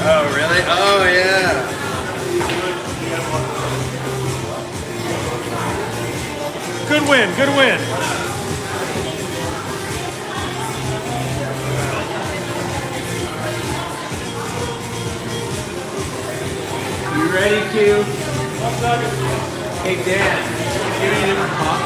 Oh, really? Oh, yeah. Good win, good win. You ready, Q? Hey, Dan, you need a pop?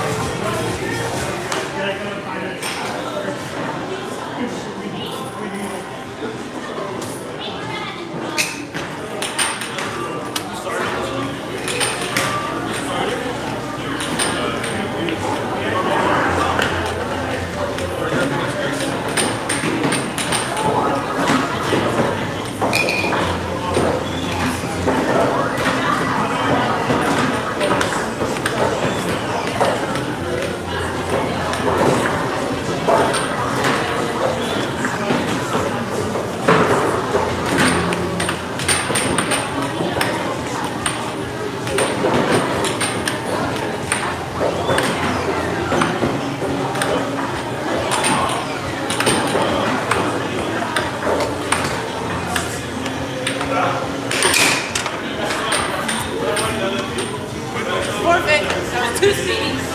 Forfeit. That was 2 speedies.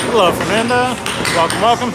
Hello, Fernanda. Welcome, welcome.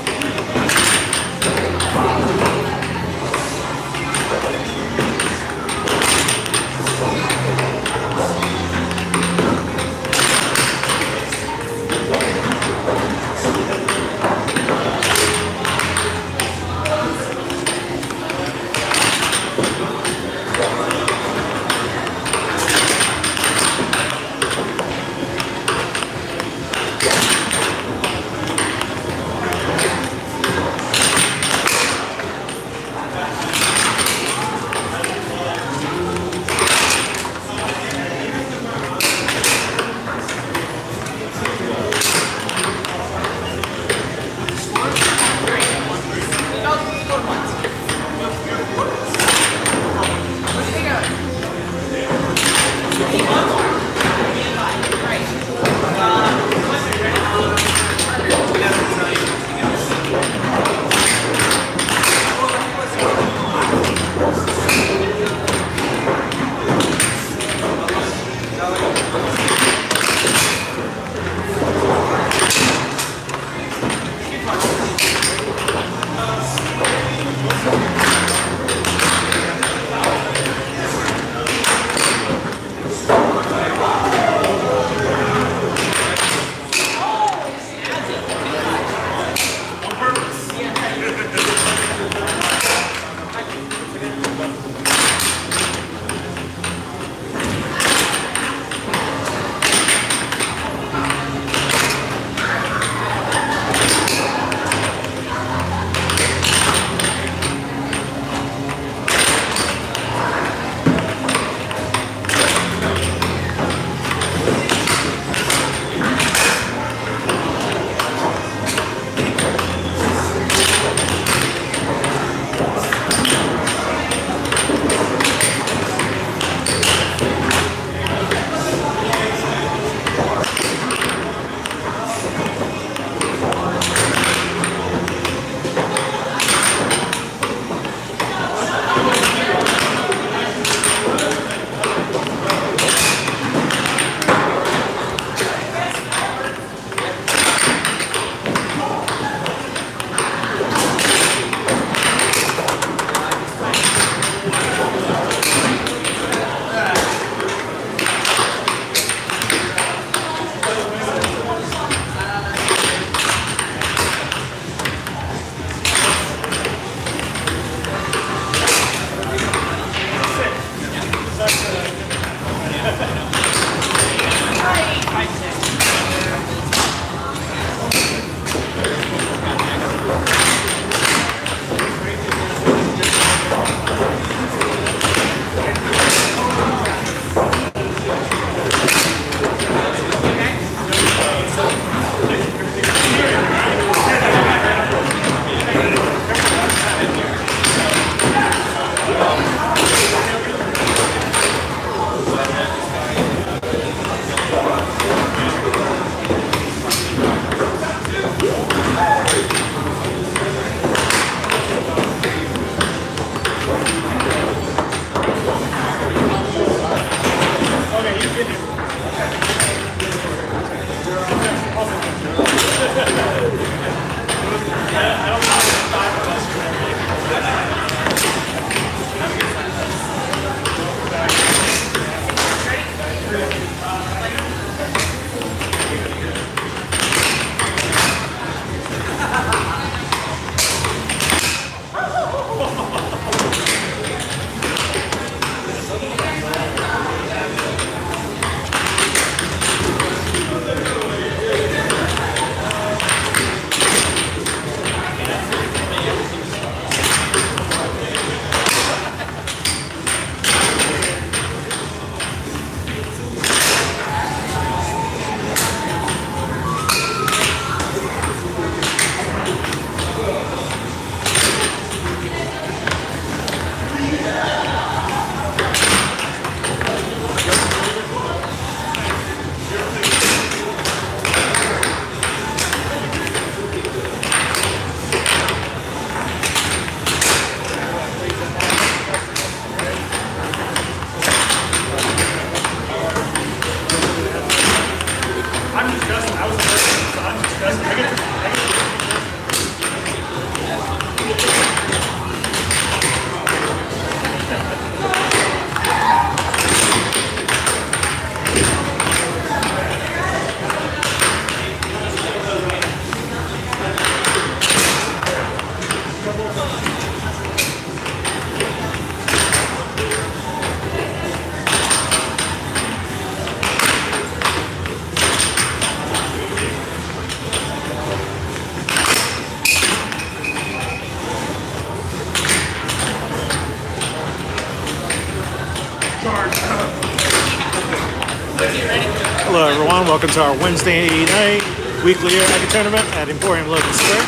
Hello everyone, welcome to our Wednesday night weekly Air tournament at Emporium Logan Square.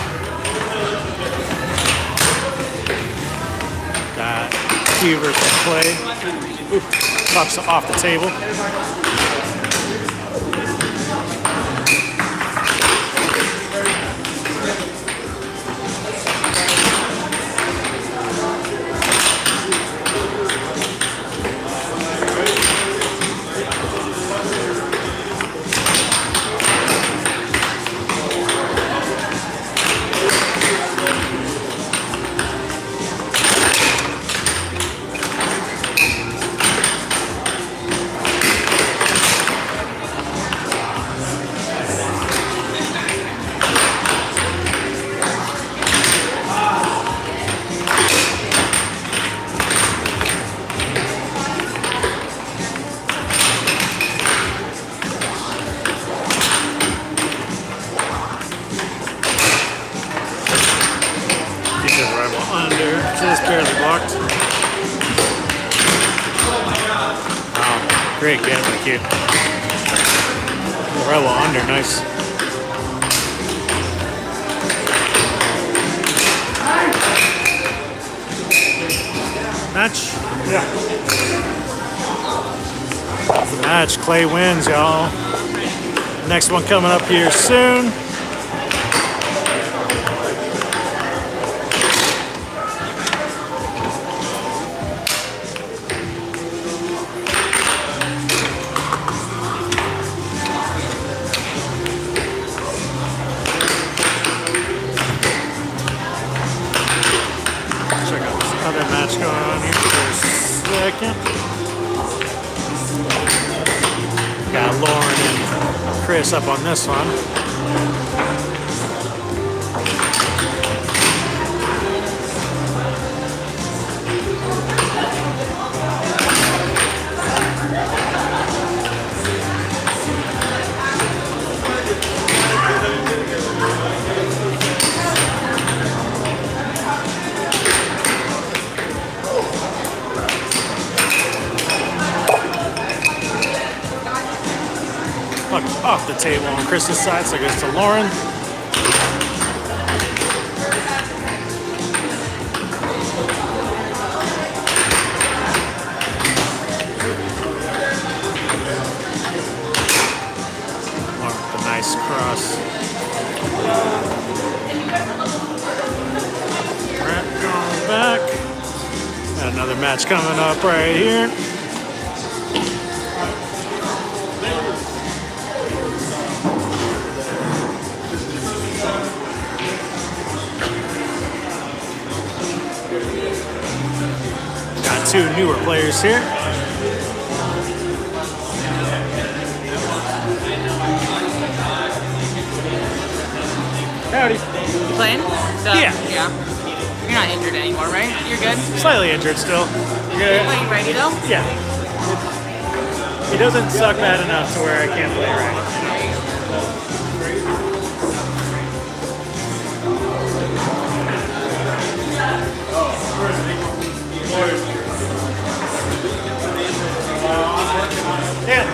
Got Q versus Clay. Oop, pops off the table. Under, just barely blocked. Wow, great get by Q. Right well under, nice. Match? Yeah. That's the match. Clay wins, y'all. Next one coming up here soon. Other match going on here for a second. Got Lauren and Chris up on this one. Off the table on Chris's side, so it goes to Lauren. Lauren with a nice cross. Brett going back. Got another match coming up right here. Two newer players here. Howdy. You playing? Yeah. Yeah. You're not injured anymore, right? You're good? Slightly injured still. You're playing ready though? Yeah. He doesn't suck bad enough to where I can't play right. Dan.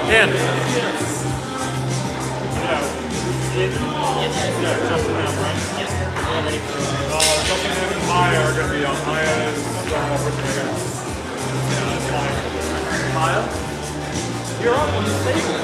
Dan. Justin and Brent. Justin and Maya are going to be on. Maya is Maya? You're up on the table.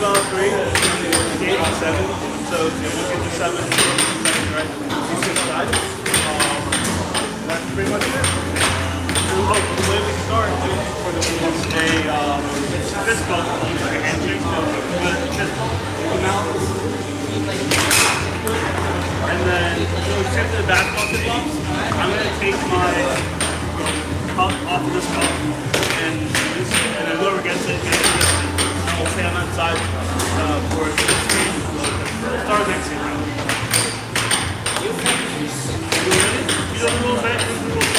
Well, 3, 8, 7. So we'll get to 7, right? That's pretty much it. Oh, the way we start is for the fist bump, like a handshake, but fist bump, come out. And then, so except for the basketball fist bump, I'm going to take my cup off of this cup, and then whoever gets it, I'll stay on that side for the screen. Start next game. You ready? You know the rules, man? You know the rules.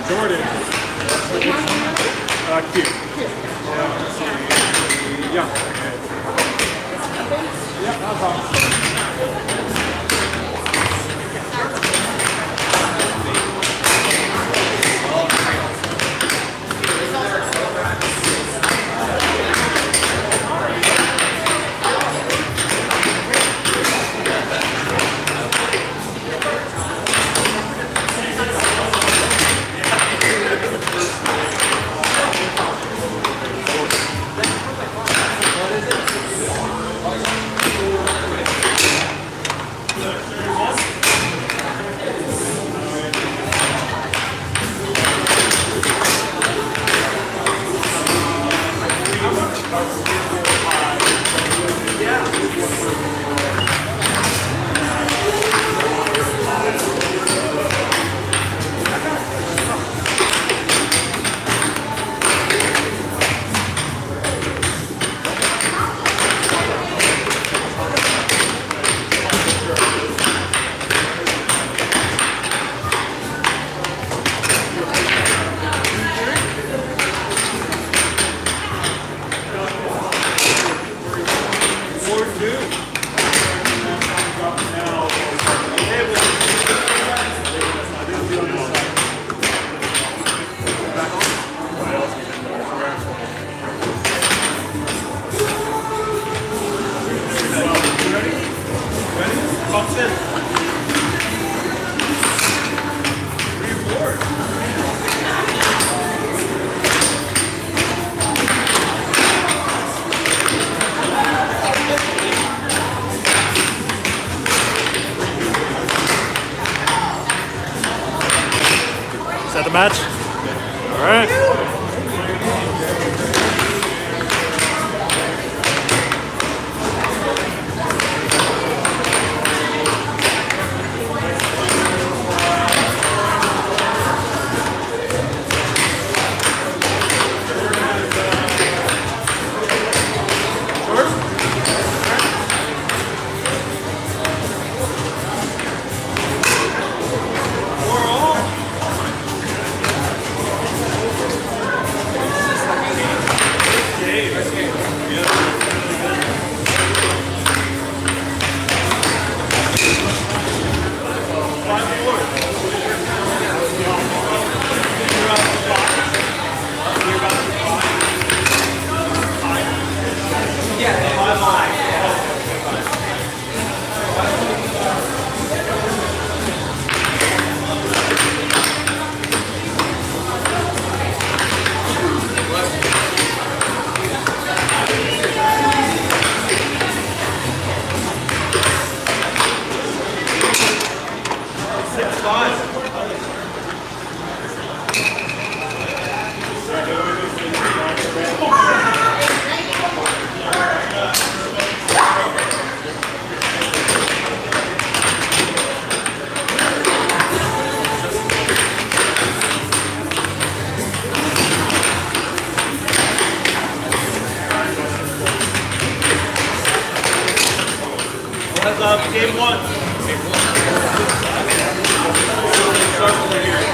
Jordan. Cute. Yeah. Yeah, no problem. match? All right. Heads up, game one. Start over here.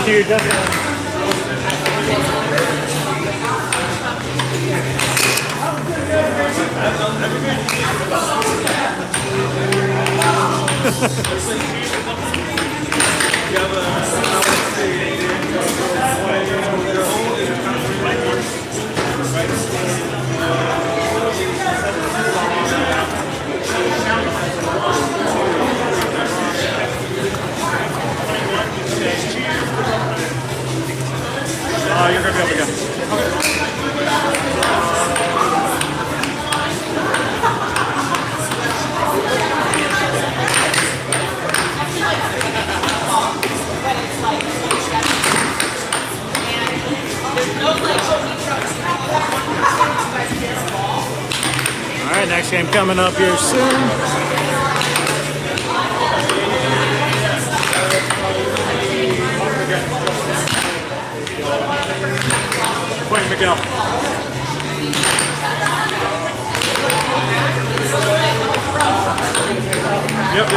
Thank you, definitely. You're gonna be able to go. All right, next game coming up here soon. Point Miguel. Yep.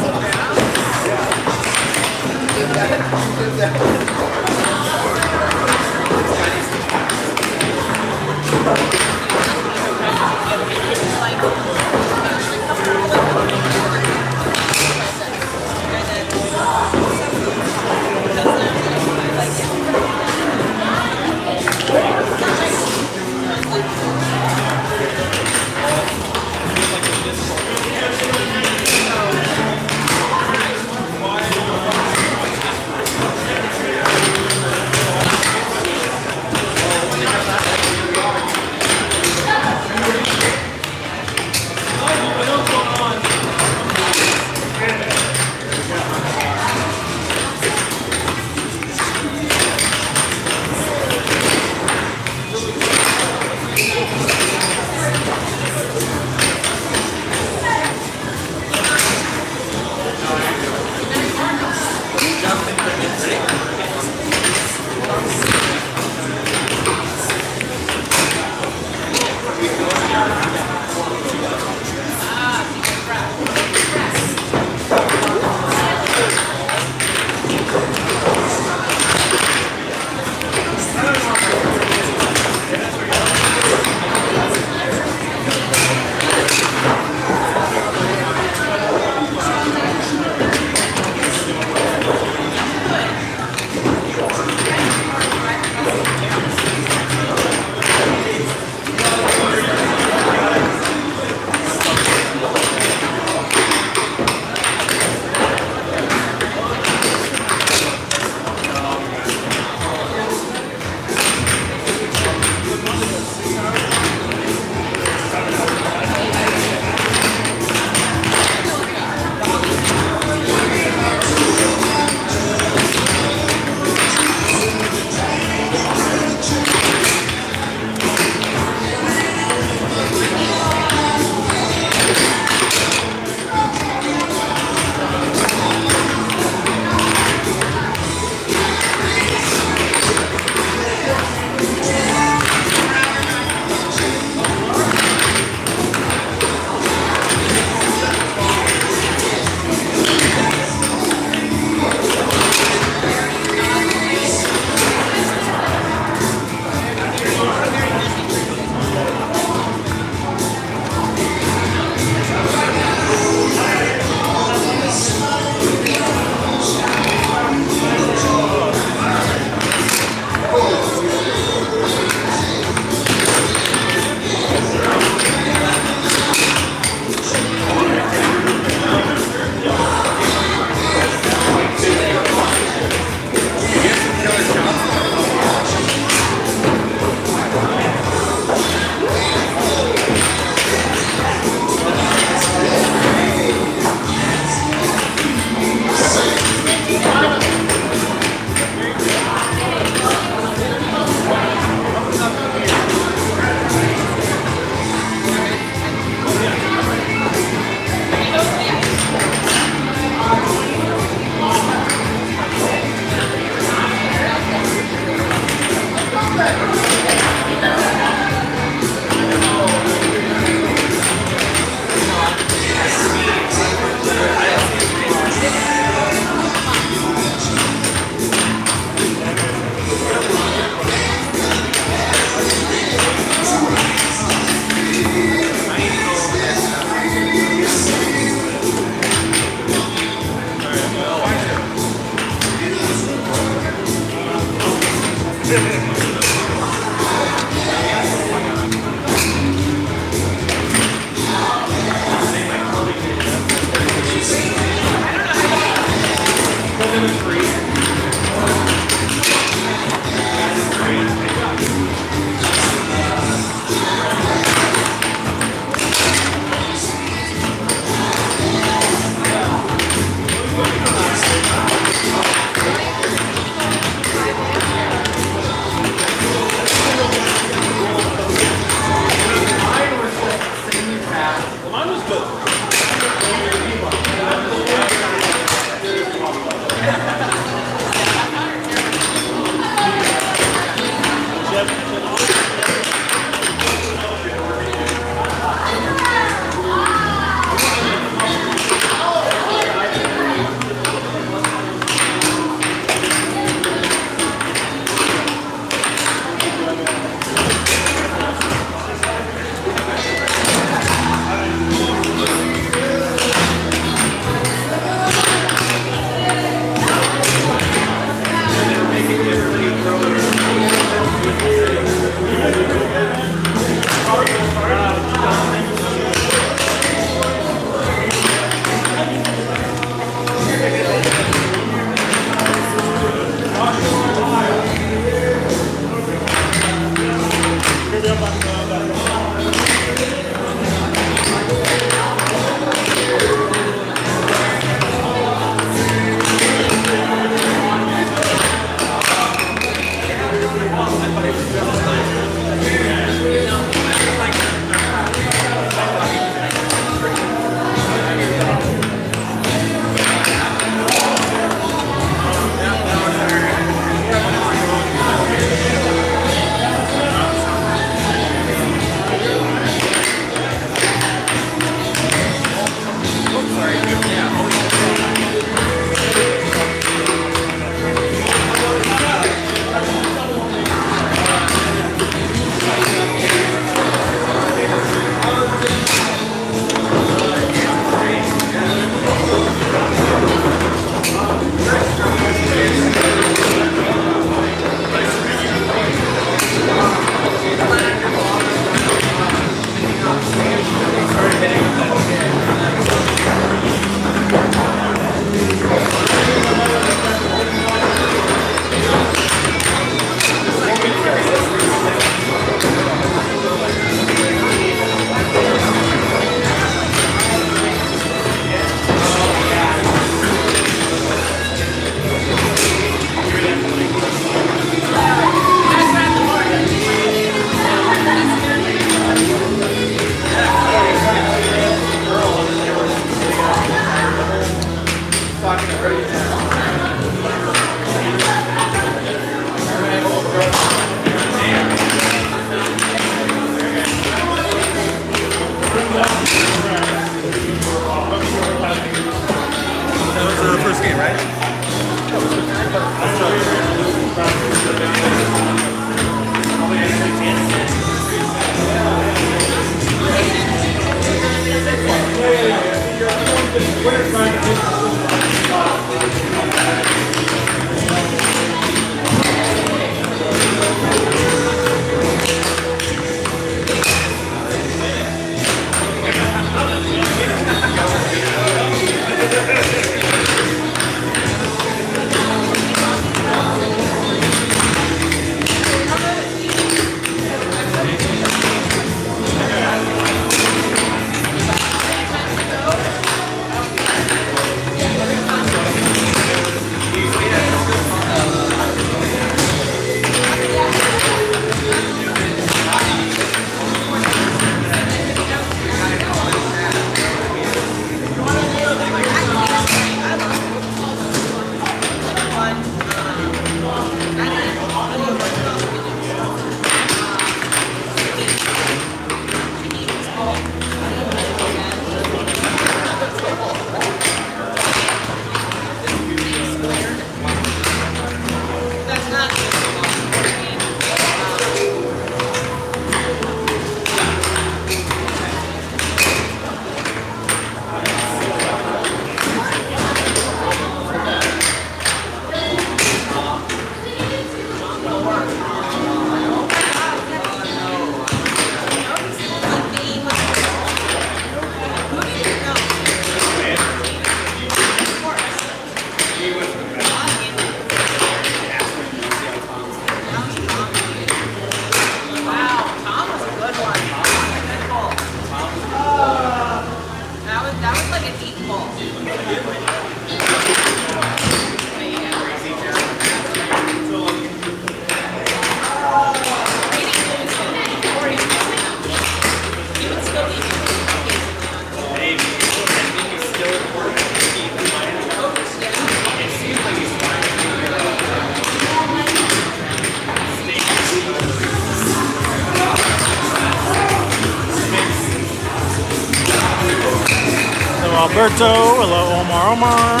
Alberto. Hello, Omar.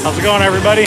How's it going, everybody?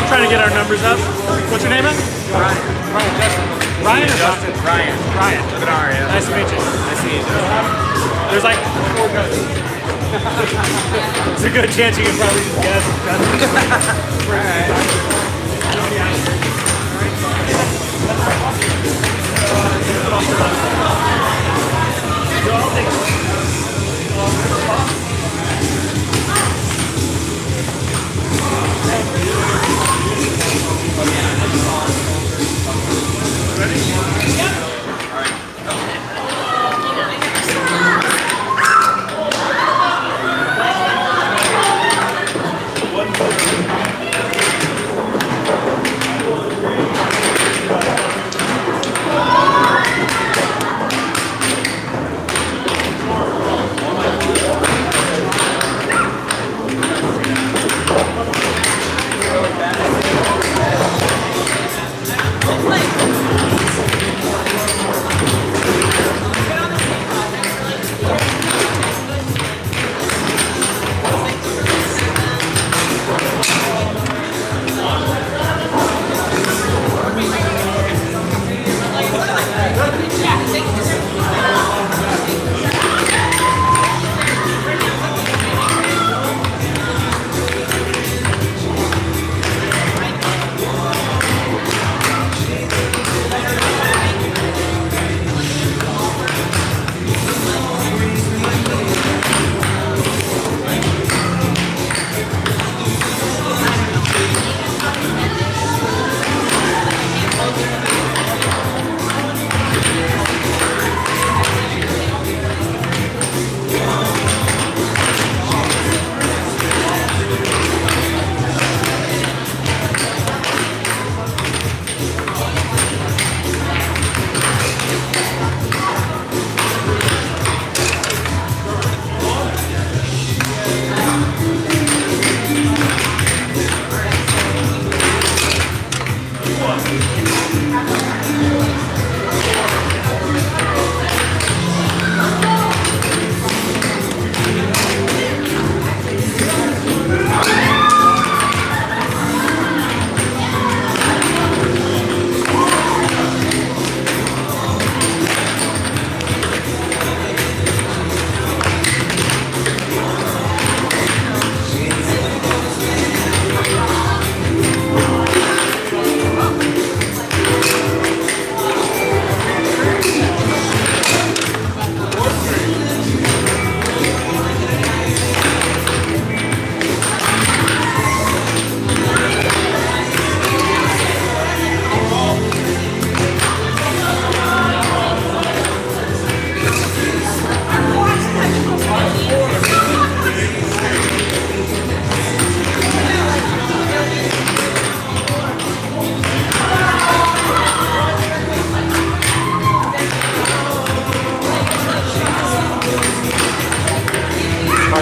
Trying to get our numbers up. What's your name, man? Ryan. Ryan or Justin. Ryan. Ryan. With an R, yeah. Nice to meet you. Nice to meet you. There's like 4 guys. It's a good chance you can probably just guess. Alright.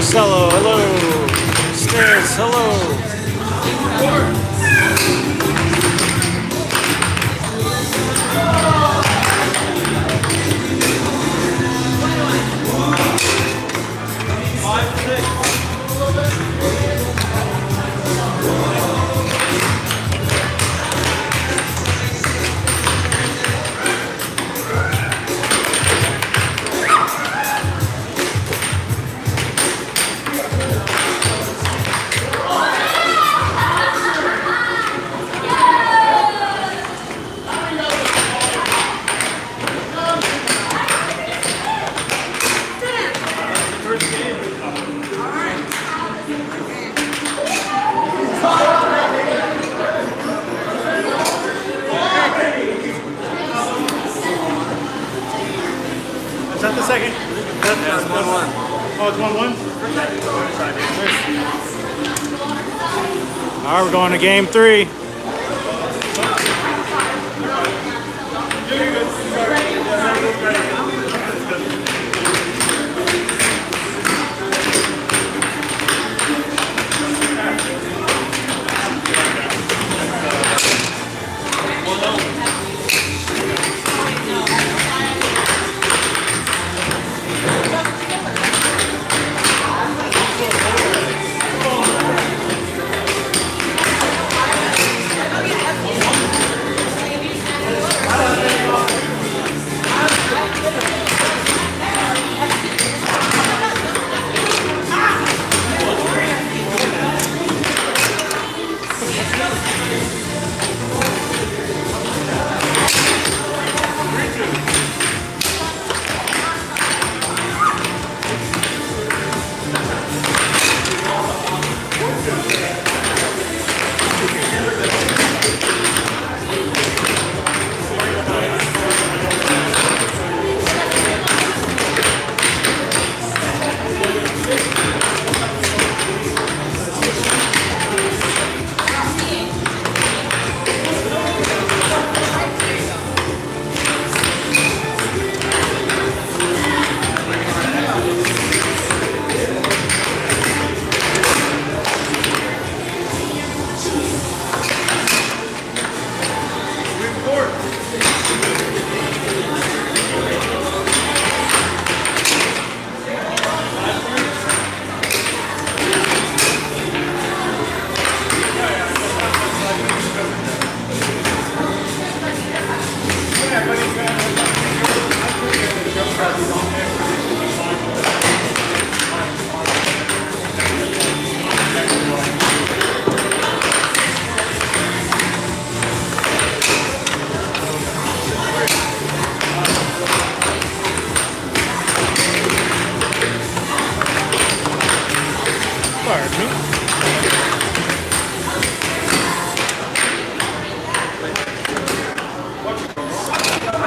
Marcelo, hello. Stairs, hello. Is that the second? That's 1-1. Oh, it's 1-1? All right, we're going to game 3.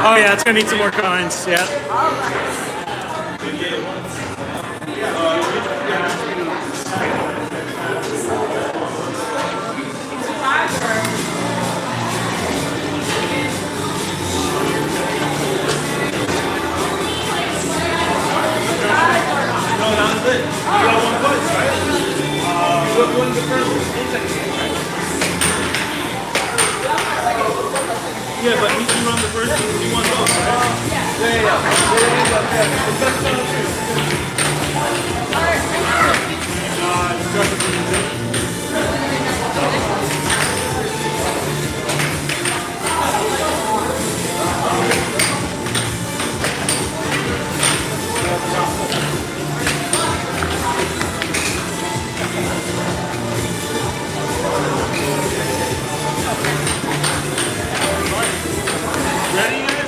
Oh yeah, it's gonna need some more coins. Yeah. Yeah, but he can run the first one. He won both, right? Ready, guys?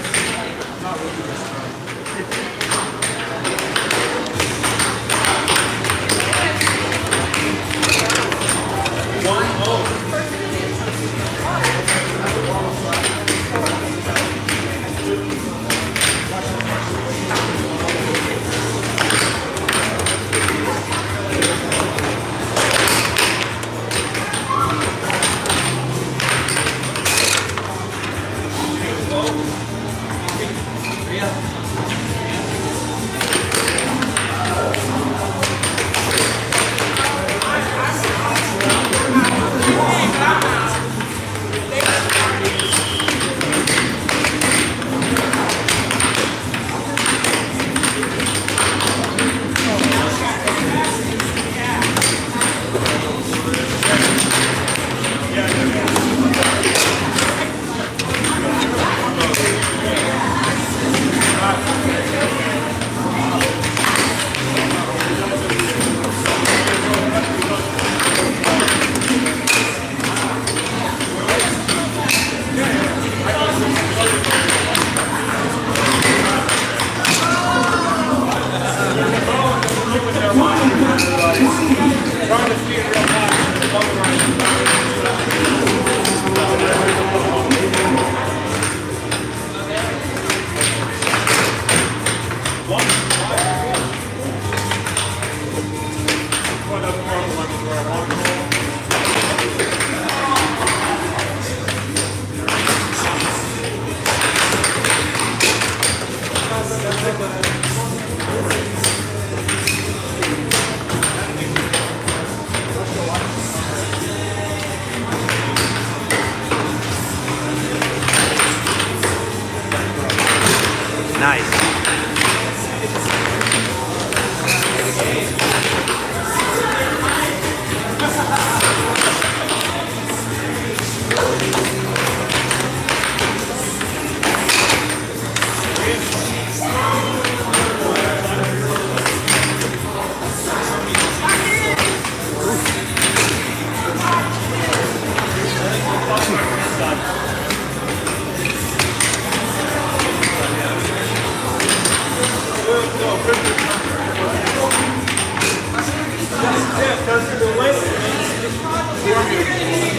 Nice.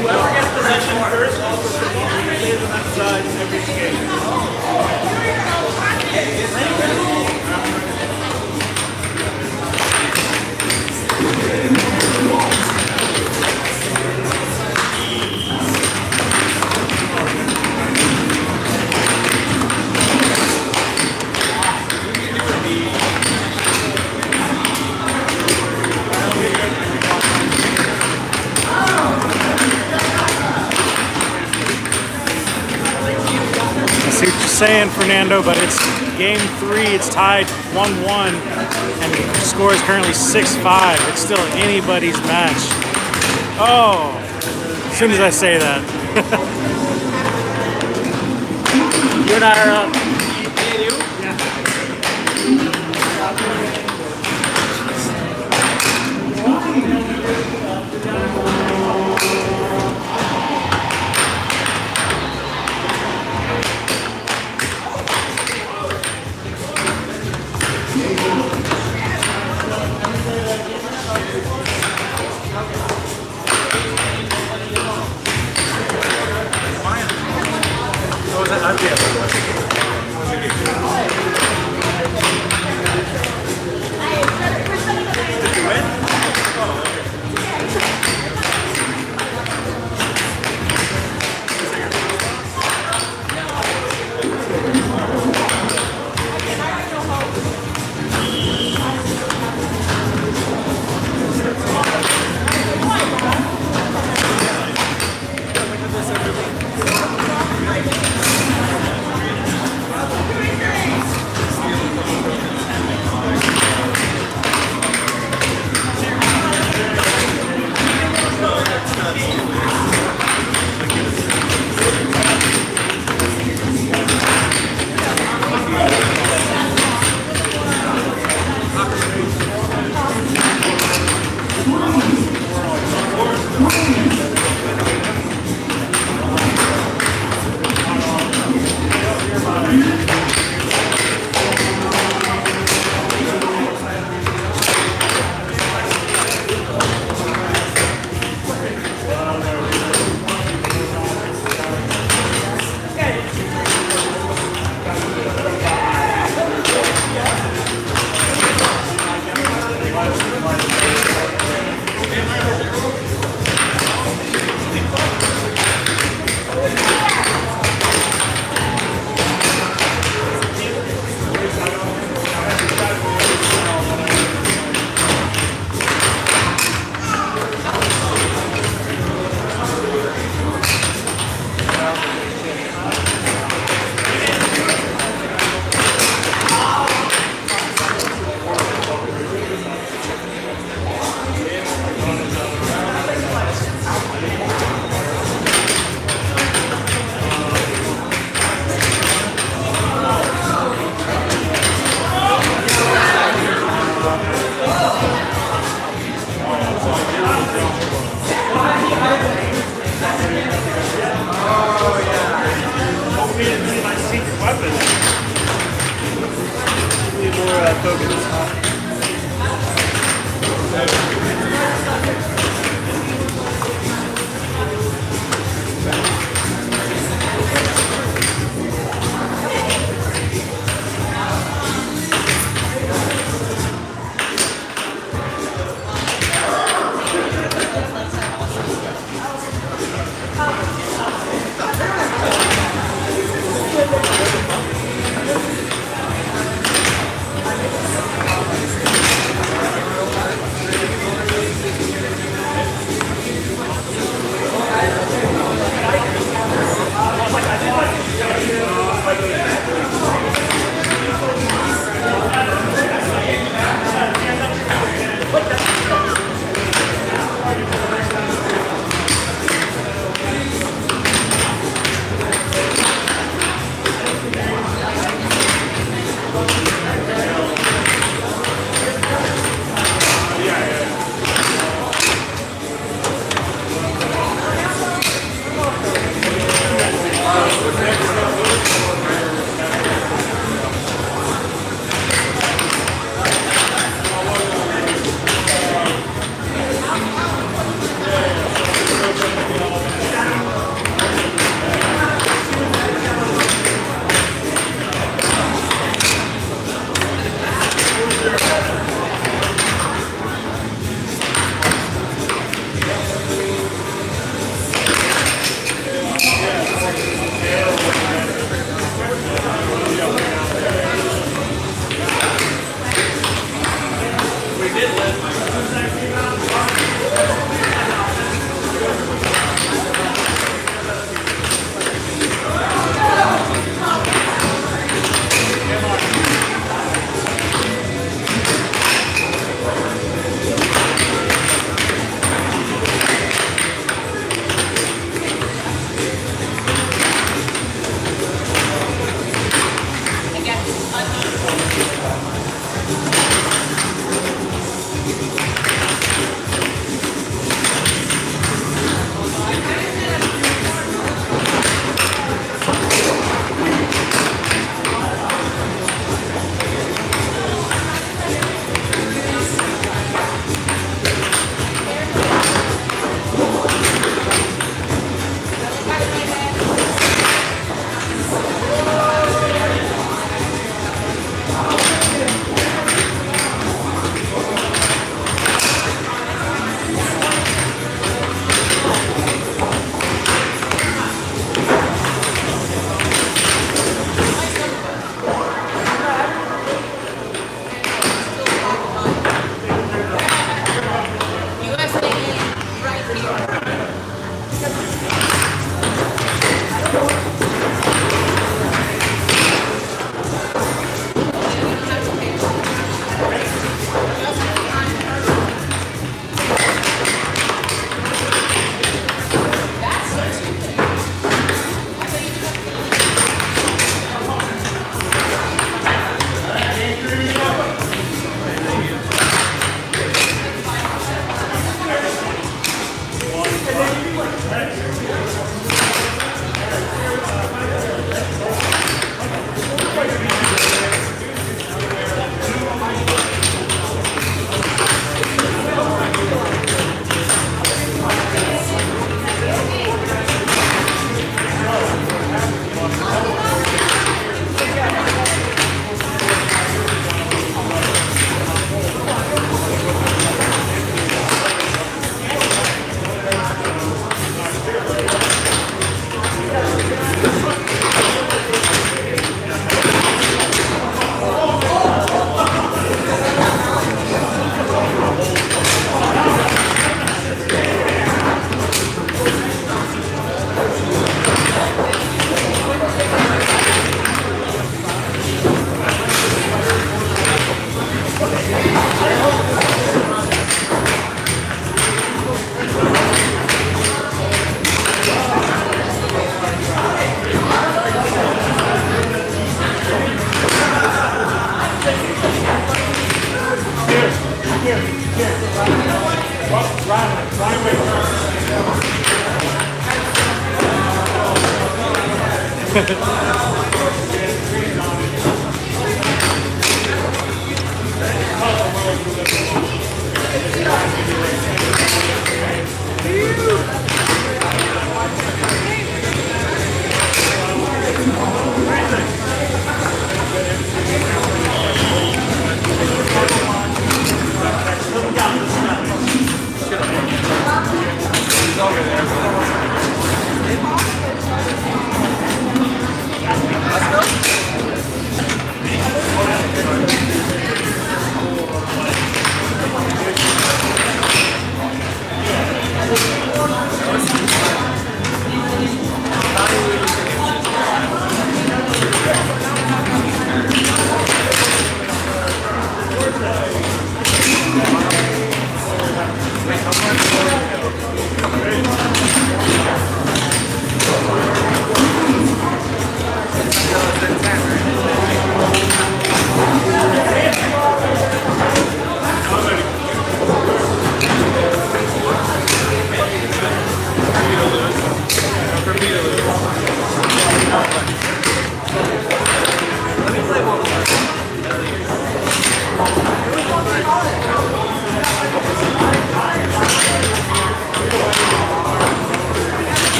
Whoever gets possession first, all for football, plays on that side every game. I see what you're saying, Fernando, but it's game 3. It's tied 1-1, and the score is currently 6-5. It's still anybody's match. Oh, as soon as I say that. You and I are up.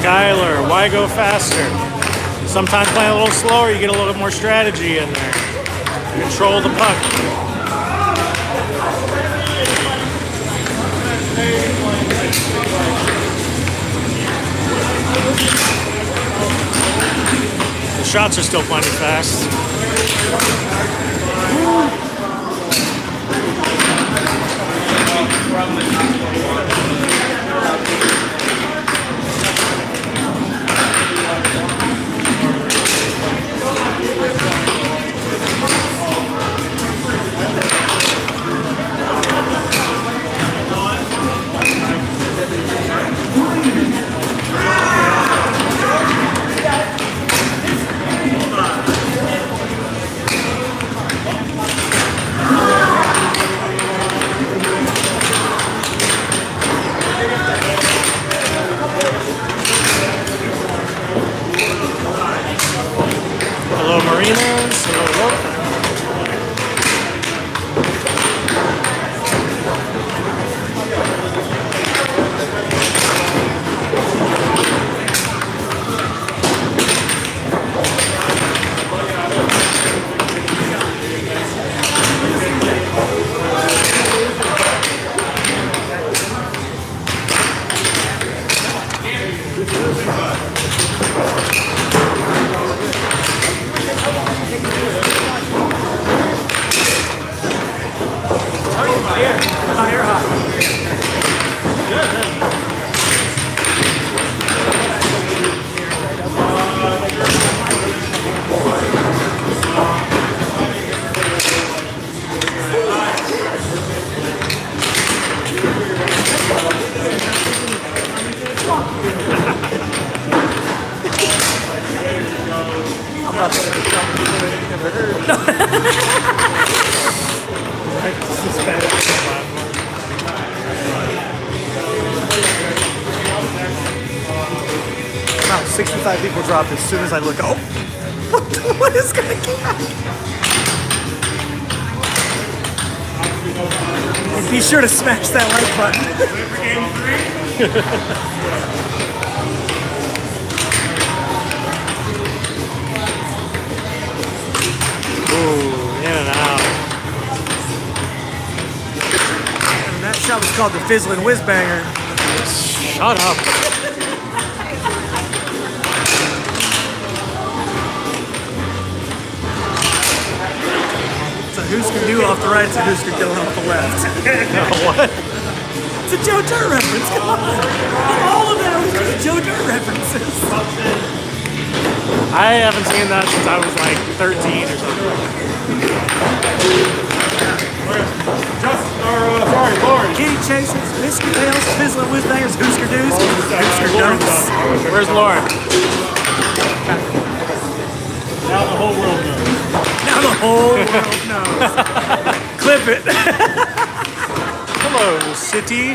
Skyler, why go faster? Sometimes playing a little slower, you get a little bit more strategy in there. Control the puck. The shots are still plenty fast. Hello, Marinas. Hello. Wow, 65 people dropped as soon as I look. Oh, what is gonna get? And be sure to smash that like button. Ooh, in and out. And that shot was called the Fizzlin' Whiz Banger. Shut up. It's a Husker Do off the right, it's a Husker Dylan off the left. What? It's a Joe Dirt reference, come on. All of that was just Joe Dirt references. I haven't seen that since I was like 13 or something. Sorry, Lauren. Kitty Chasers, Whisker Tails, Fizzlin' Whiz Bangers, Husker Doos, Husker Dunks. Where's Lauren? Now the whole world knows. Now the whole world knows. Clip it. Hello, City.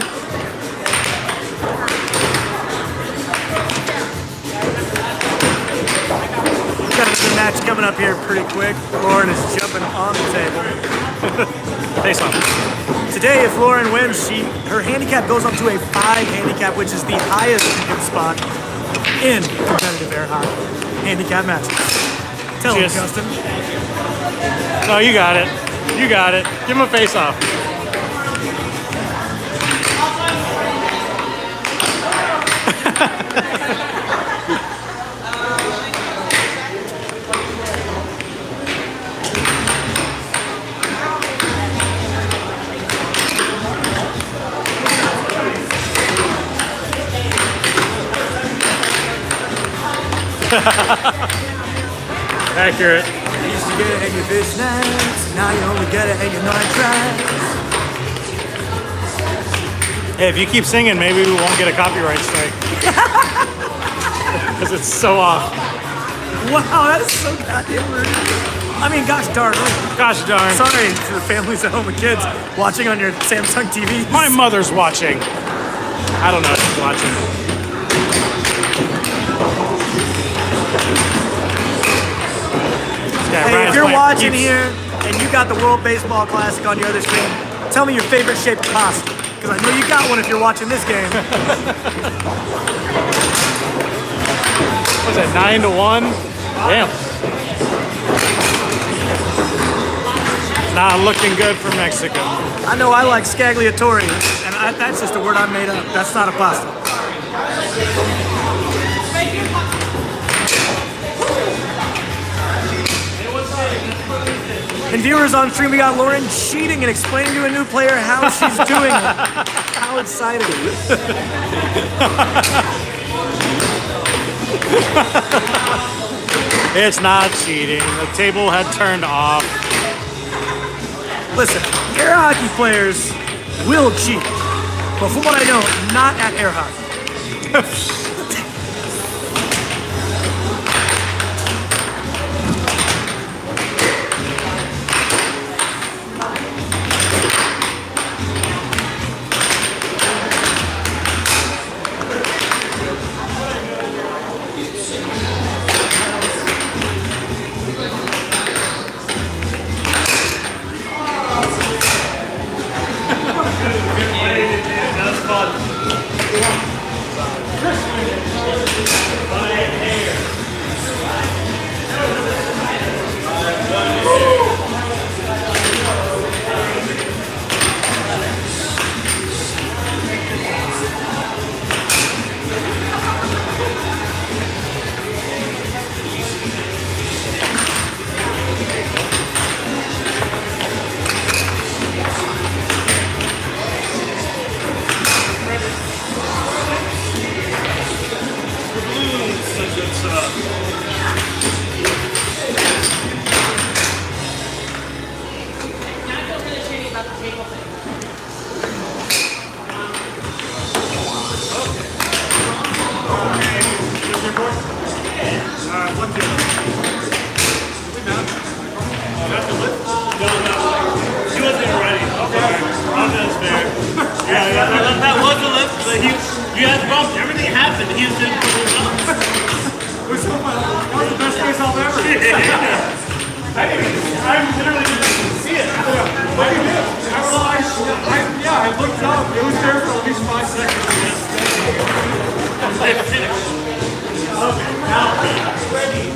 Got another match coming up here pretty quick. Lauren is jumping on the table. Face off. Today, if Lauren wins, her handicap goes up to a 5 handicap, which is the highest you can spot in competitive air hockey handicap matches. Tell him, Cheers. Justin. No, you got it. You got it. Give him a face off. Accurate. You used to get it and you fish nights. Now you only get it and you night tries. Hey, if you keep singing, maybe we won't get a copyright strike. Because it's so off. Wow, that is so goddamn rude. I mean, gosh darn. Gosh darn. Sorry to the families at home with kids watching on your Samsung TV. My mother's watching. I don't know if she's watching. Yeah, Hey, Ryan's if you're playing watching Keeps. here and you got the World Baseball Classic on your other screen, tell me your favorite shaped pasta. Because I know you got one if you're watching this game. What's that, 9-1? Damn. Not looking good for Mexico. I know I like scagliatori, and that's just a word I made up. That's not a pasta. And viewers on stream, we got Lauren cheating and explaining to a new player how she's doing it. How excited. It's not cheating. The table had turned off. Listen, air hockey players will cheat. But from what I know, not at air hockey. That's fun. He wasn't ready. That's fair. Yeah, that was a lift, but you had bumped. Everything happened. He just didn't put it up. That was the best face off ever. I literally didn't see it. What do you do? I looked up. It was there for at least 5 seconds. Okay, now ready.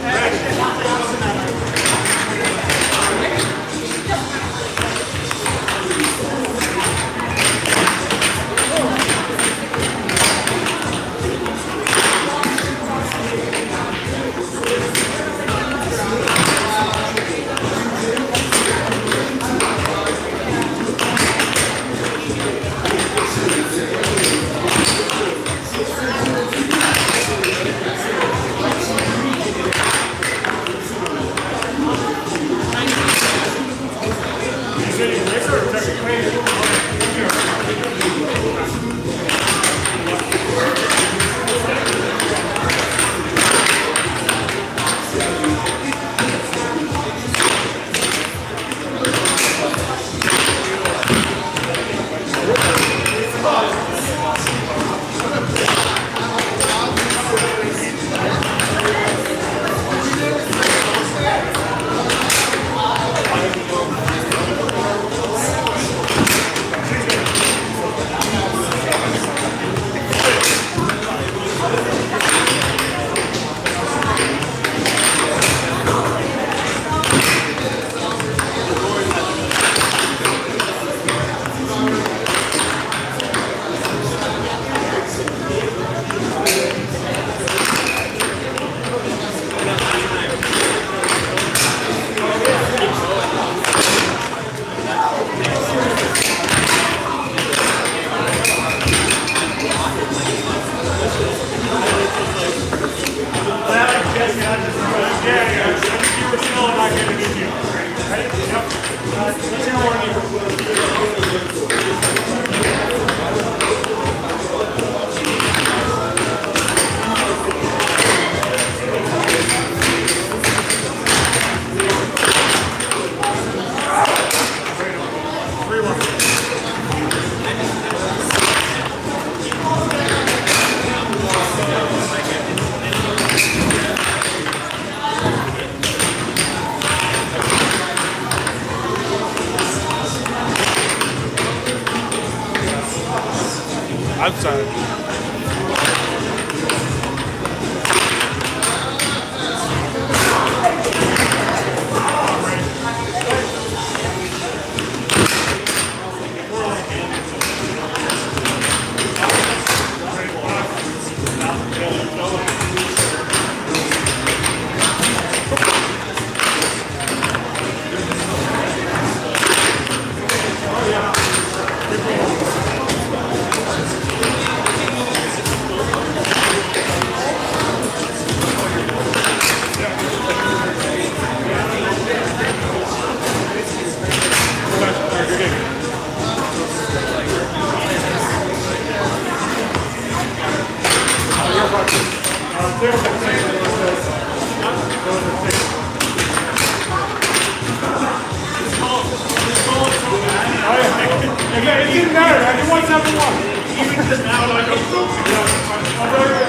It didn't matter. Everyone's number one. Even just now, like, I'll rather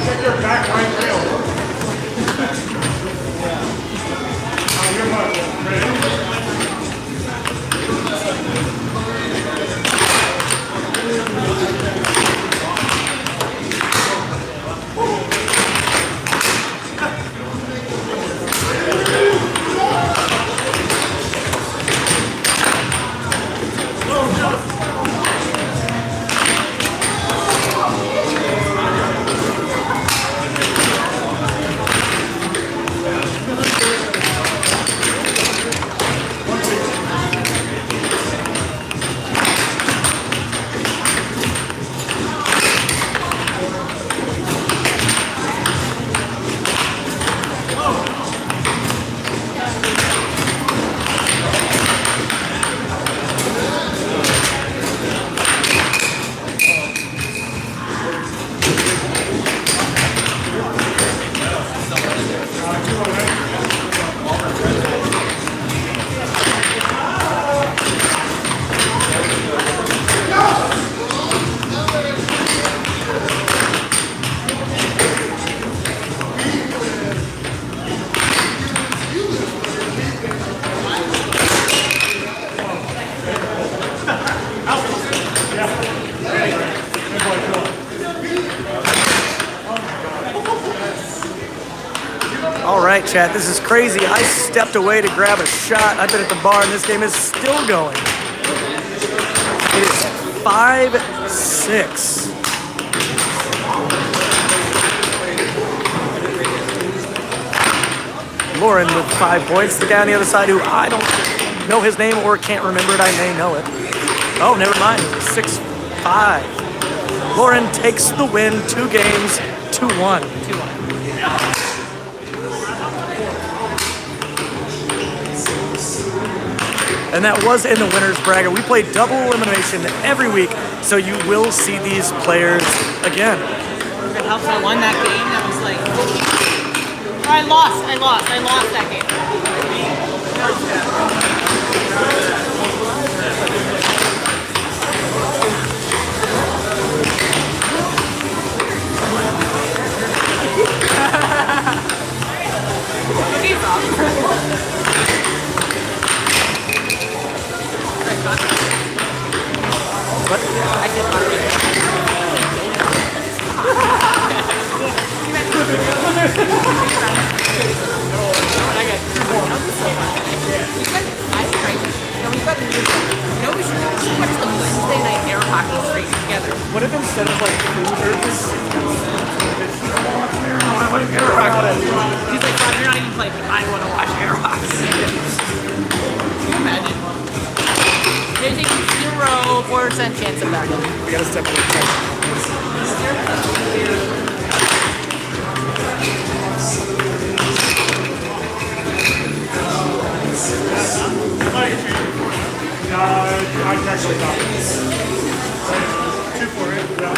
check their back line rail. You're my All right, chat, this is crazy. I stepped away to grab a shot. I've been at the bar, and this game is still going. It is 5-6. Lauren with 5 points. The guy on the other side who I don't know his name or can't remember it, I may know it. Oh, never mind. 6-5. Lauren takes the win, 2 games, 2-1. 2-1. And that was in the winner's bracket. We play double elimination every week, so you will see these players again. It helps I won that game. That was like, I lost that game. What? I did not read it. We should watch the Wednesday night air hockey streak together. What if instead of like losers? He's like, God, you're not even playing, but I want to watch air hockey. Can you imagine? There's a 0% chance of that. We gotta step away. I actually got it. 2 for it. Yeah.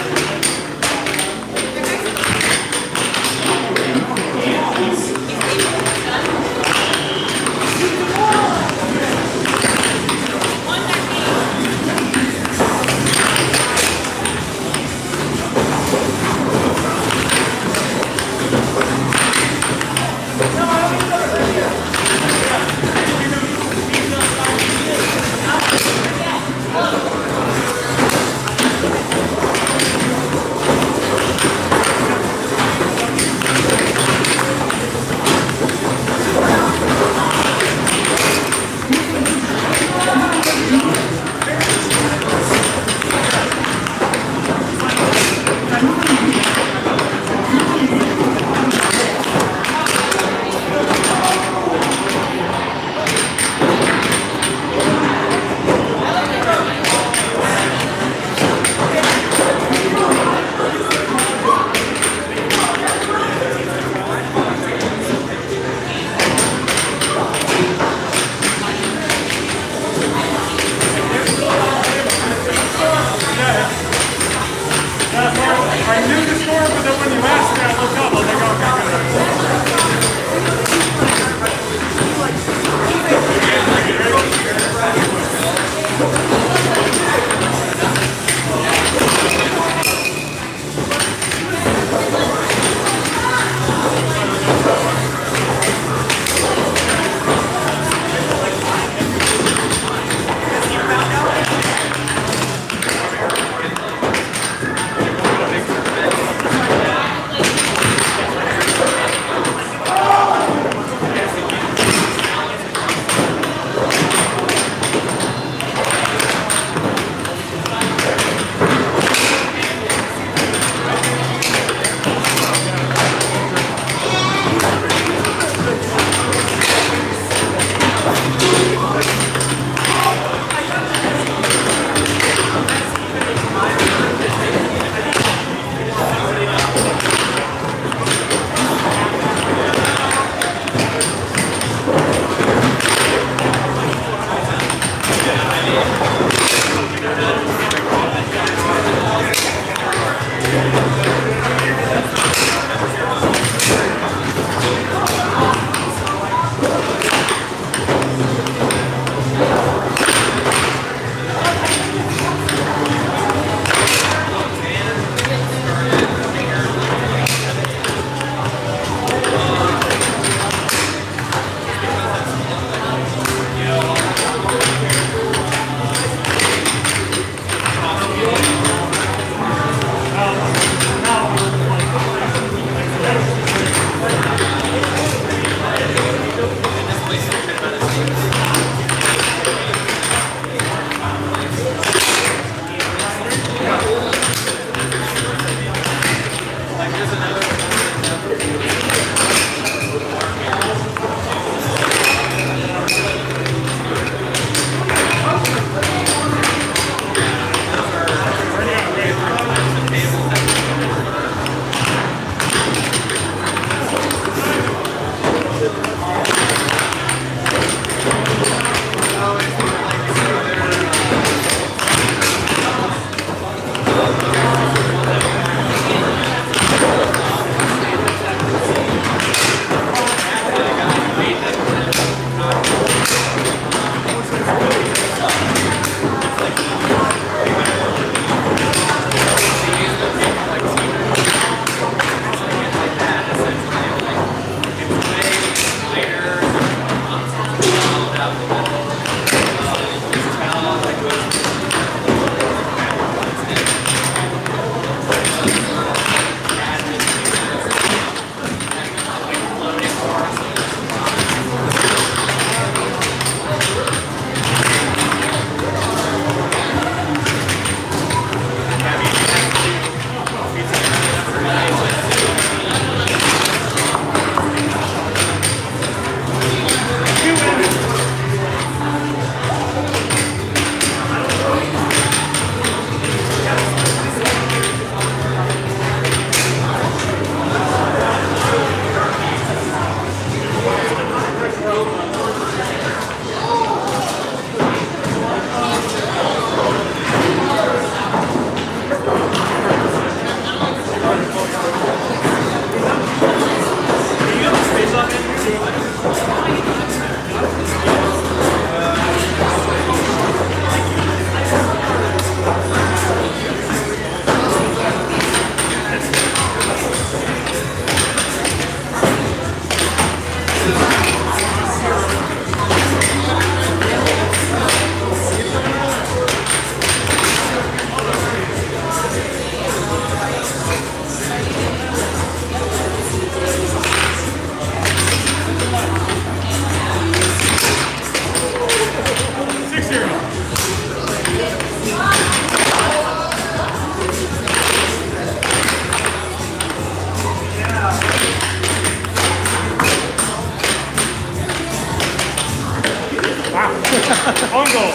On goal.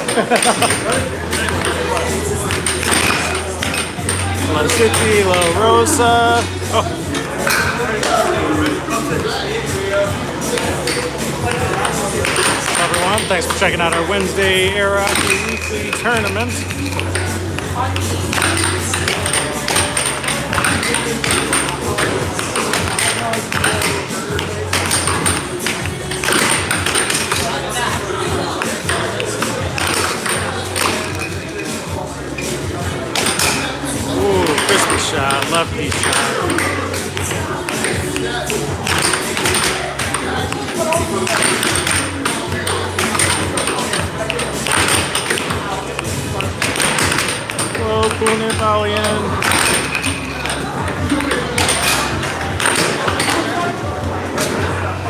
La City, La Rosa. Oh. Everyone, thanks for checking out our Wednesday Era Weekly Tournament. Ooh, crispy shot, lefty shot. Whoa, Pune Valiant.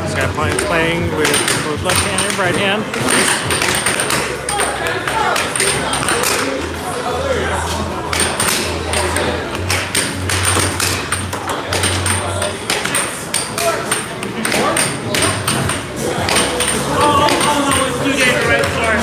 This guy playing with both left hand and right hand. It's 2 games, right? Sorry.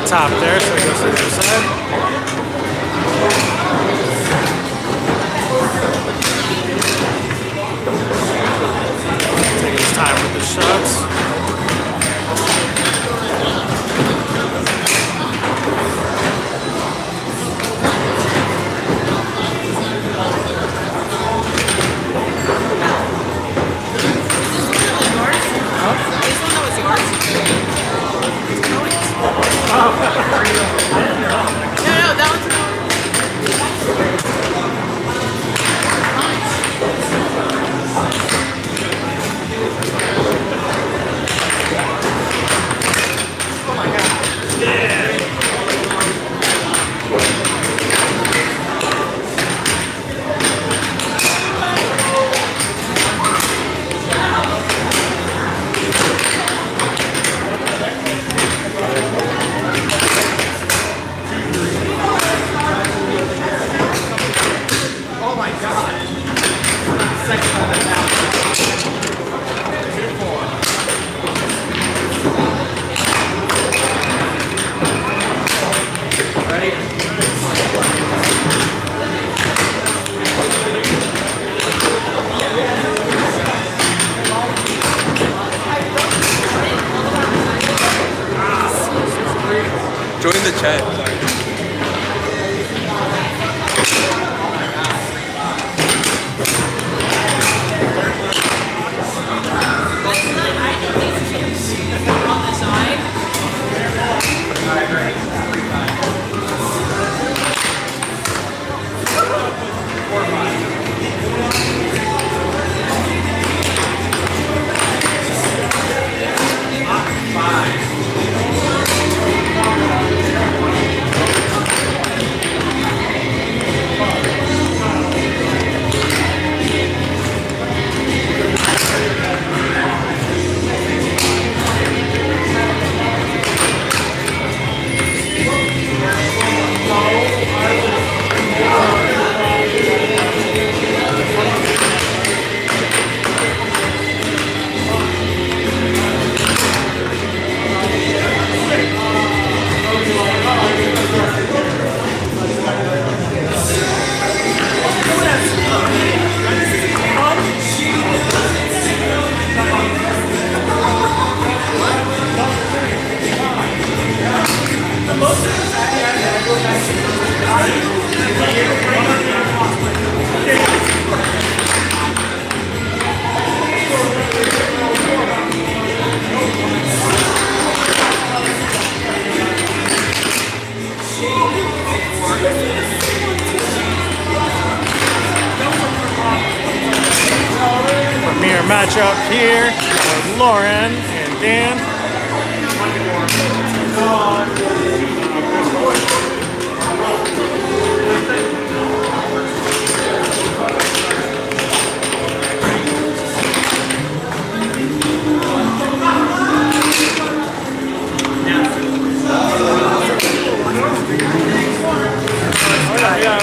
Top there, so he goes to the other side. Taking his time with the shots. Join the chat. matchup here with Lauren and Dan.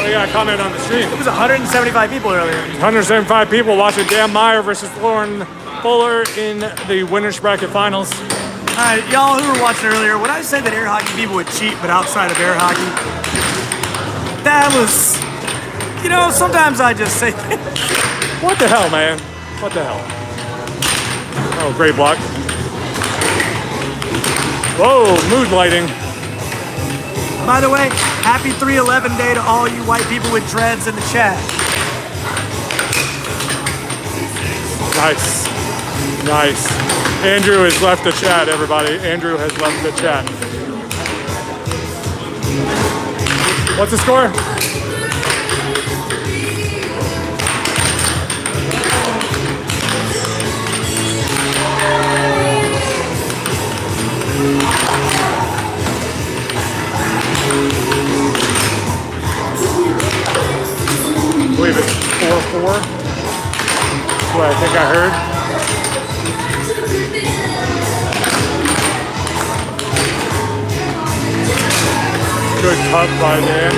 We got a comment on the stream. It was 175 people earlier. 175 people watching Dan Meyer versus Lauren Fuller in the winners bracket finals. All right, y'all who were watching earlier, when I said that air hockey people would cheat, but outside of air hockey, that was, you know, sometimes I just say, What the hell, man? What the hell? Oh, great block. Whoa, mood lighting. by the way, happy 3/11 day to all you white people with dreads in the chat. Nice. Nice. Andrew has left the chat, everybody. Andrew has left the chat. What's the score? I believe it's 4-4. That's what I think I heard. Good cut by Dan.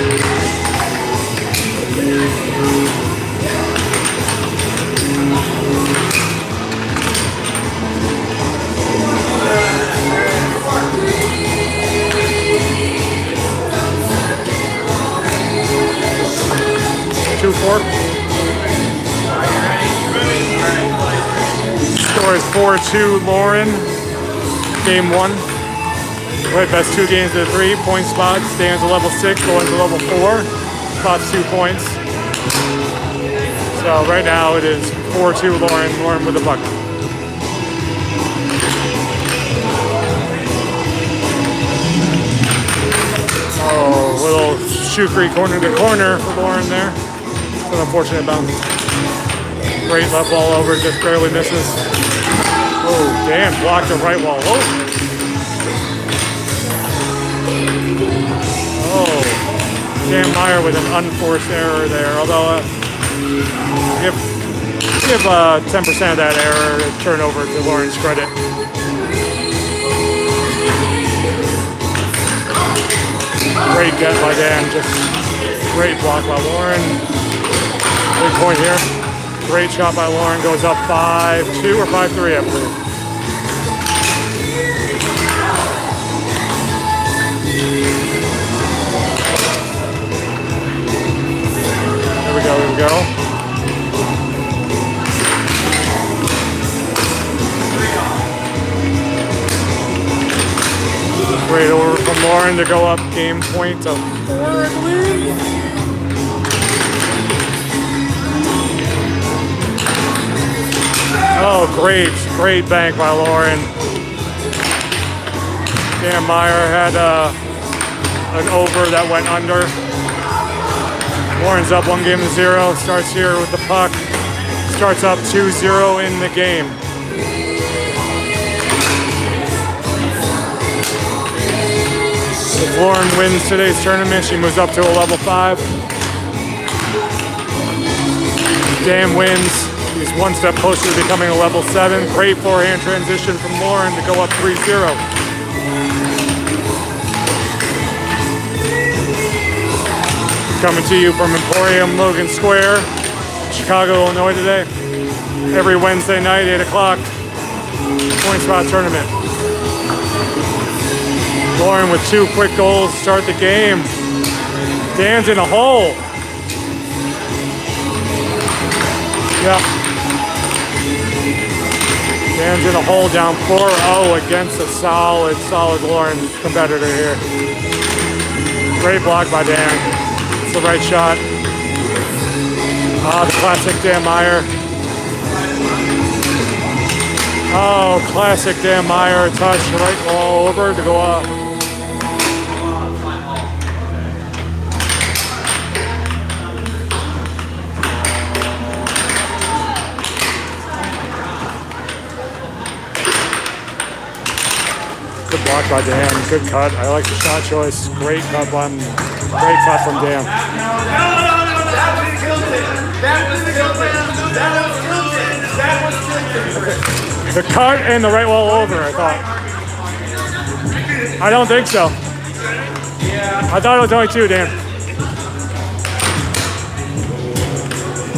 Score is 4-2 Lauren. Game 1. Played best 2 games of the 3. Point spot stands at level 6, going to level 4. Spots 2 points. So right now it is 4-2 Lauren. Lauren with the puck. Oh, little shookery corner to corner for Lauren there. It's an unfortunate bounce. Great left wall over, just barely misses. Oh, Dan blocked the right wall. Oh, Dan Meyer with an unforced error there. Although, give 10% of that error turnover to Lauren's credit. Great get by Dan, just great block by Lauren. Big point here. Great shot by Lauren, goes up 5-2 or 5-3, I believe. There we go, there we go. Great over from Lauren to go up game point to 4, I believe. Oh, great bank by Lauren. Dan Meyer had an over that went under. Lauren's up 1-0. Starts here with the puck. Starts up 2-0 in the game. If Lauren wins today's tournament, she moves up to a level 5. Dan wins. He's one step closer to becoming a level 7. Great forehand transition from Lauren to go up 3-0. Coming to you from Emporium Logan Square, Chicago, Illinois today. Every Wednesday night, 8 o'clock, point spot tournament. Lauren with 2 quick goals to start the game. Dan's in a hole. Yep. Dan's in a hole down 4-0 against a solid Lauren competitor here. Great block by Dan. It's the right shot. The classic Dan Meyer. Oh, classic Dan Meyer. Touch right wall over to go up. Good block by Dan. Good cut. I like the shot choice. Great cut from Dan. The cut and the right wall over, I thought. I don't think so. I thought it was only 2, Dan.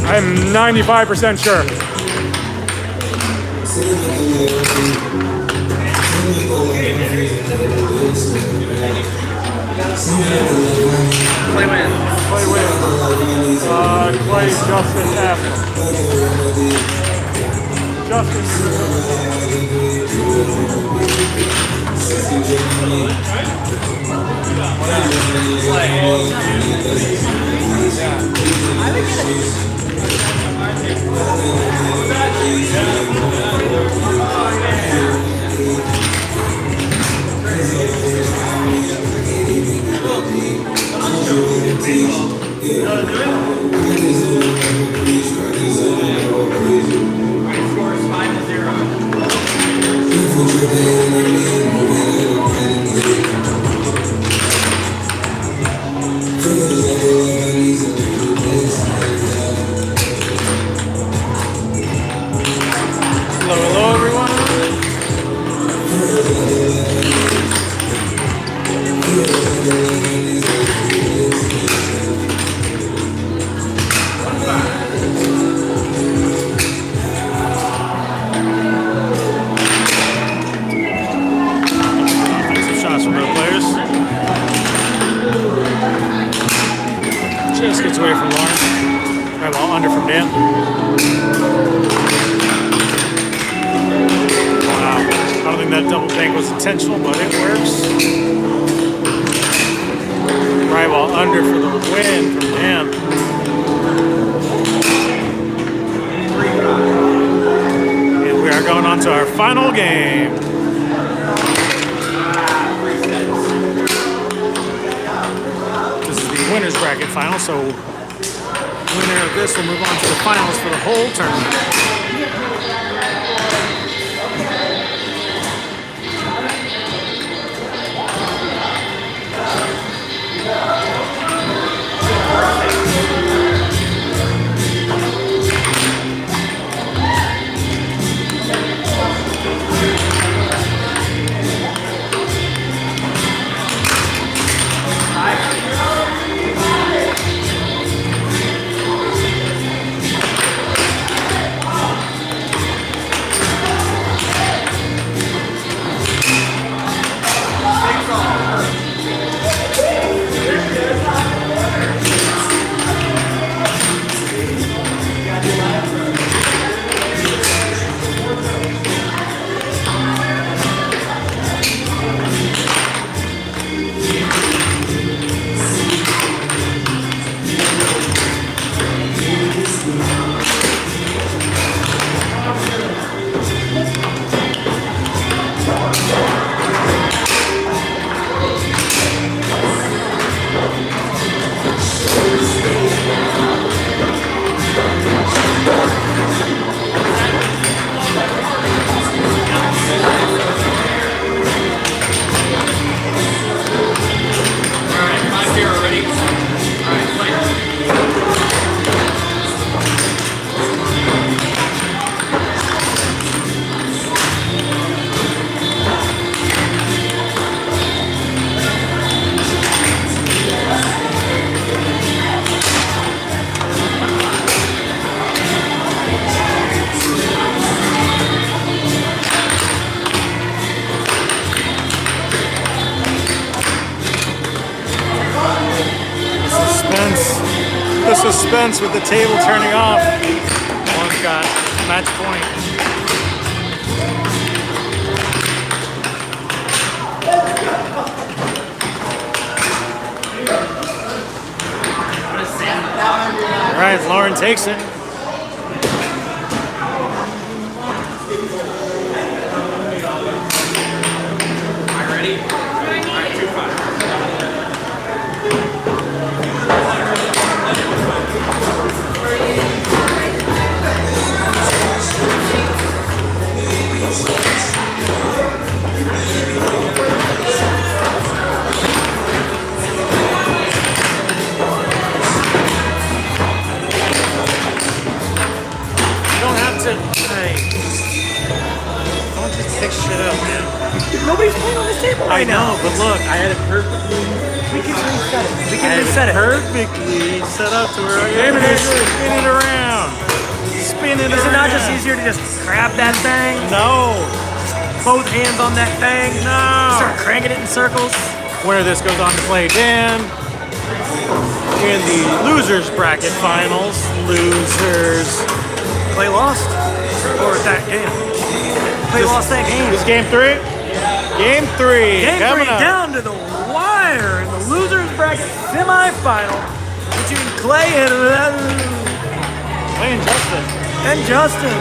I'm 95% sure. Play win. Clay Justin F. Justin. Hello, everyone. Some shots from both players. Just gets away from Lauren. Right ball under from Dan. Wow. I don't think that double bank was intentional, but it works. Right ball under for the win from Dan. And we are going on to our final game. This is the winner's bracket final, so winner of this will move on to the finals for the whole tournament. The suspense with the table turning off. One's got match point. All right, Lauren takes it. I know, but look, I had it perfectly. We can reset it. We I can had it reset it. perfectly set up to where I can spin it around. Spin it Is it around. not just easier to just grab that thing? No. Both hands on that thing? No. Start cranking it in circles? Winner this goes on to play Dan in the losers bracket finals. Losers. Play lost? Or that game? Play lost that game. This is game 3? Game 3. Game coming 3 up. down to the wire in the losers bracket semifinal between Clay and Justin. Justin.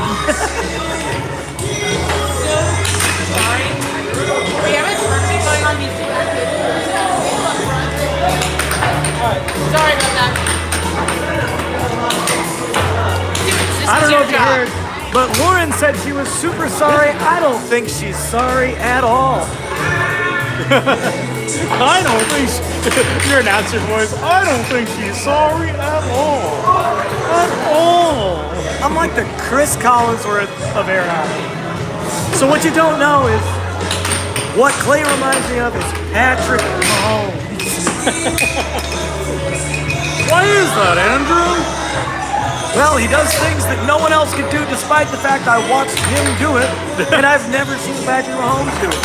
Sorry. We have a tournament going on these two. Sorry about that. Dude, this I is don't know your if you job. heard, but Lauren said she was super sorry. I don't think she's sorry at all. I don't think your announcer voice. I don't think she's sorry at all. At all. I'm like the Chris Collinsworth of air hockey. So what you don't know is what Clay reminds me of is Patrick Mahomes. Why is that, Andrew? Well, he does things that no one else could do, despite the fact I watched him do it, and I've never seen Patrick Mahomes do it.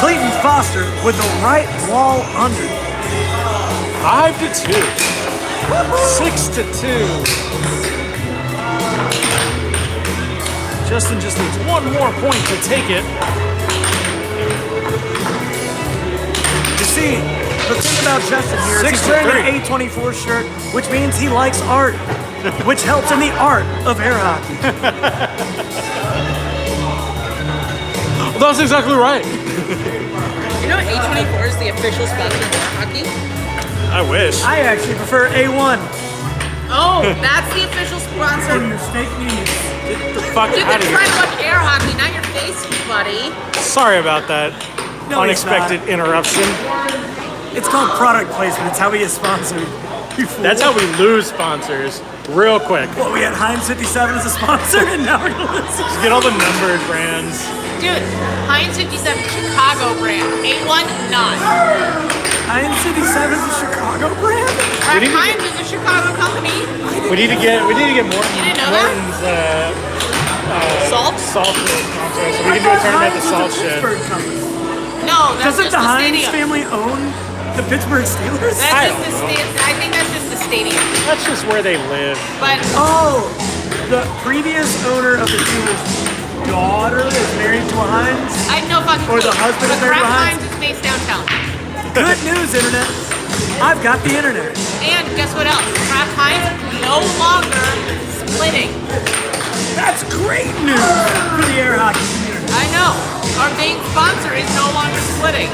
Clayton Foster with the right wall under. 5-2. 6-2. Justin just needs one more point to take it. You see, the thing about Justin here is he's wearing an A24 shirt, which means he likes art, which helps in the art of air hockey. Well, that's exactly right. You know A24 is the official sponsor of air hockey? I wish. I actually prefer A1. Oh, that's the official sponsor. your steak needs. Get the fuck You out can of try here. to watch air hockey, not your face, buddy. Sorry about that No, it's unexpected interruption. It's called product placement. It's how we get sponsored. You fool. That's how we lose sponsors real quick. Well, we had Heinz 57 as a sponsor, and now we're gonna lose. Just get all the numbered brands. Dude, Heinz 57 Chicago brand. A1 not. Heinz 57 is a Chicago brand. Kraft Heinz is a Chicago company. We need to get Morton, You didn't know that? Morton's Salt? salt sponsor, so we can do a tournament at the salt shed. No, that's Doesn't just the the Heinz stadium. family own the Pittsburgh Steelers? That's just the I think that's just the stadium. That's just where they live. But Oh, the previous owner of the Steelers' daughter is married to a Heinz. I have no fucking Or the clue. husband But is married to Kraft Heinz. Heinz is based downtown. Good news, internet. I've got the internet. And guess what else? Kraft Heinz no longer splitting. That's great news for the air hockey community. I know. Our main sponsor is no longer splitting.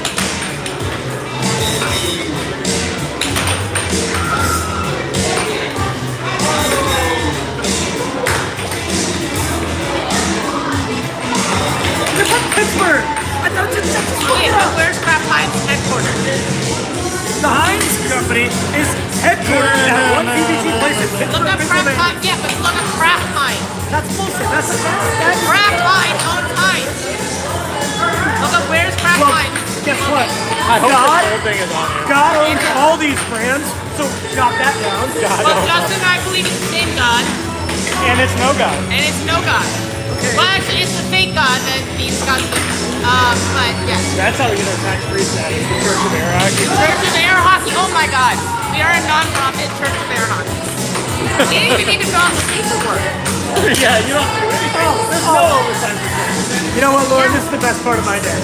They're from Pittsburgh. I thought just Wait, but where's Kraft Heinz headquarters? the Heinz company is headquartered at one PBG place in Look Pittsburgh, up Kraft Pennsylvania. Heinz. Yeah, but look up Kraft Heinz. That's bullshit. That's Kraft Heinz owns Heinz. Look up where's Kraft Well, Heinz. guess what? I hope God, this whole thing is on here. God owns all these brands, so jot that down. Well, Justin and I believe in the same God, And it's no God. and it's no God. Well, actually, it's the fake God that means God's different. But yes. That's how we get our tax-free status. The Church of Air Hockey. Church of Air Hockey. Oh my God. We are a non-profit Church of Air Hockey. We didn't even need to fill out the paperwork. Yeah, you don't do anything. There's no overtime. You know what, Lauren? This is the best part of my day.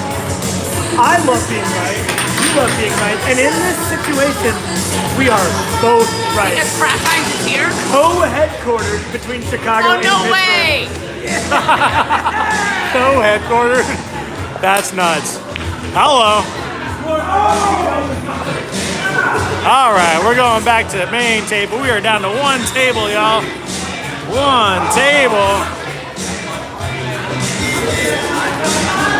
I love being right. You love being right. And in this situation, we are both right. Because Kraft Heinz is here. Co-headquartered between Chicago Oh, and no Pittsburgh. way. So headquartered. That's nuts. Hello. All right, we're going back to the main table. We are down to one table, y'all. One table.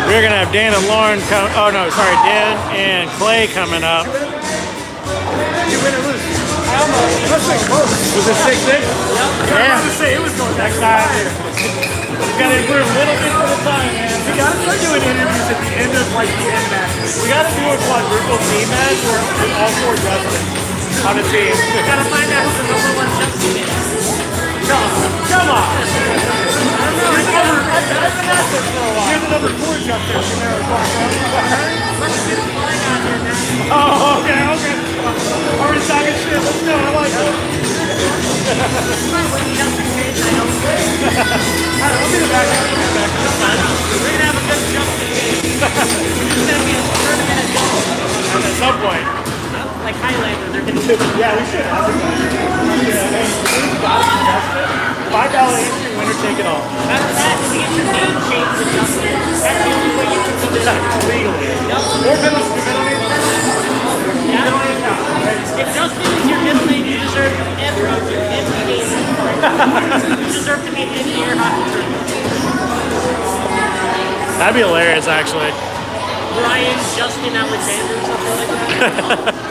We're gonna have Dan and Lauren come. Oh no, sorry, Dan and Clay coming up. You win or lose. Let's say close. Was it 6-6? I was Yeah. about to say it was going Next time. You gotta improve little bits at a time, man. We gotta start doing interviews at the end of like the end matches. We gotta do a quadruple team match where all four wrestlers on a team. We gotta find out who the number one Justin is. Come on! You're the number 4 Justin. Oh, okay. Already talking shit. Let's go. I like it. I'll be the backup. We're gonna have a good Justin game. It's gonna be a tournament at Justin. At some point. Like Highlander, they're gonna do Yeah, we should. $5 entry, winner take it all. After that, we get your name changed to Justin. That's the only way you can do this Legally. Or middle name. If Justin is your middle name, you deserve every game. You deserve to be in any air hockey tournament. That'd be hilarious, actually. Brian, Justin, Alexander, something like that.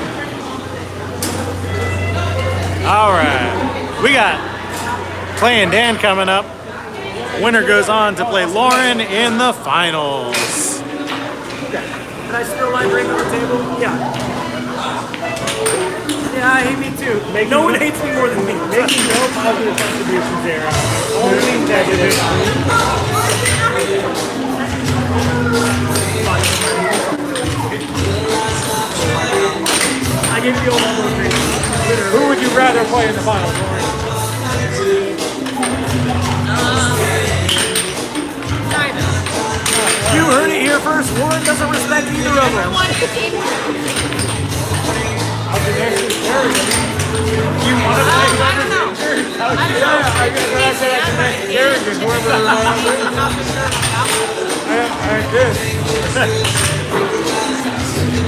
All right. We got Clay and Dan coming up. Winner goes on to play Lauren in the finals. Can I spill my drink on the table? Yeah. Yeah, I hate me too. No one hates me more than me. Making no positive contributions there. Only negative. I give you all those drinks. Who would you rather play in the finals, Lauren? You heard it here first. Warren doesn't respect either of them. Everyone is in. You want to I don't know. I don't know. I guess I said I can make characters, whoever I did.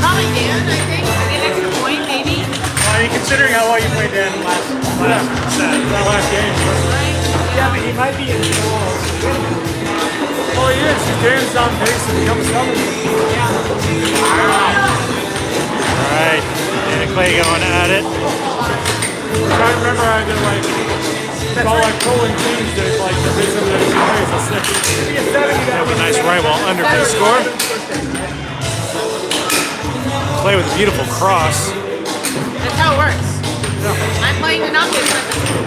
Probably Dan, I think. An extra point, maybe. I mean, considering how well you played Dan last game. Yeah, but he might be in the finals. Oh, he is. Dan's on pace to become a summon. All right. Dan and Clay going at it. I remember I did like, it's all like pulling teams did like the reason that he plays a 6. Have a nice right wall under for the score. Clay with a beautiful cross. That's how it works. I'm playing to not get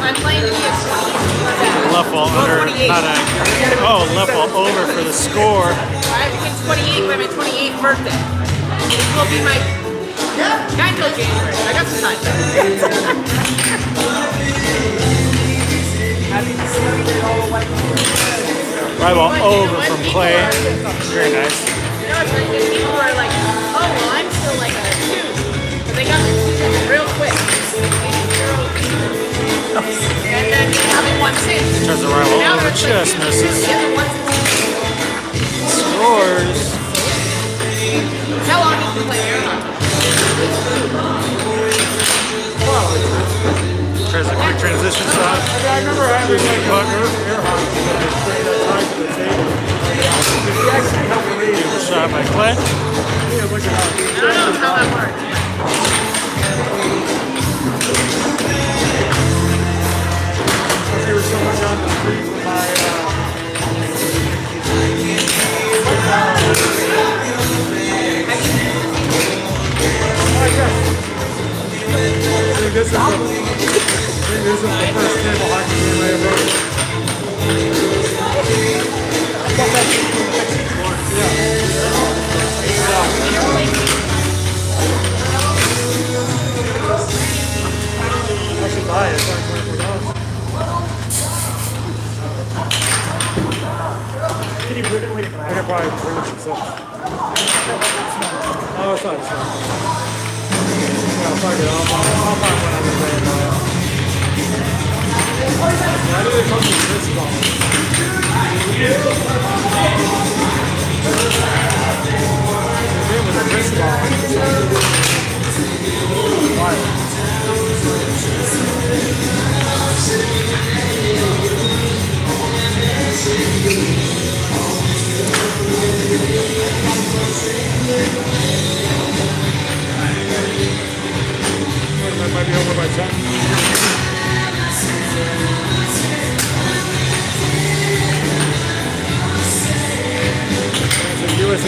I'm playing to be a 20. Left wall under, not accurate. Oh, left wall over for the score. I became 28 by my 28th birthday. This will be my 9th till January. I got some time. Right ball over from Clay. Very nice. You know, it's like these people are like, oh, well, I'm still like a 2. But they got the 2 real quick. And then having one since. Turns the right wall Now over, they're just like, misses. the other one's Scores. how long you can play air hockey? Tries a quick transition shot. I remember having like air hockey that I played outside to the table. He actually helped me. Beautiful shot by Clay. Yeah, look at how. I don't know how that works. There was someone on the street with my this is the first table hockey game I ever I should buy it. It's like $24. Can you put it later? I could probably bring it myself. Oh, it's not. Yeah, fuck it. I'll buy one on the way. Why do they come with this ball? They came with a wrist ball. Why? That might be over by 10.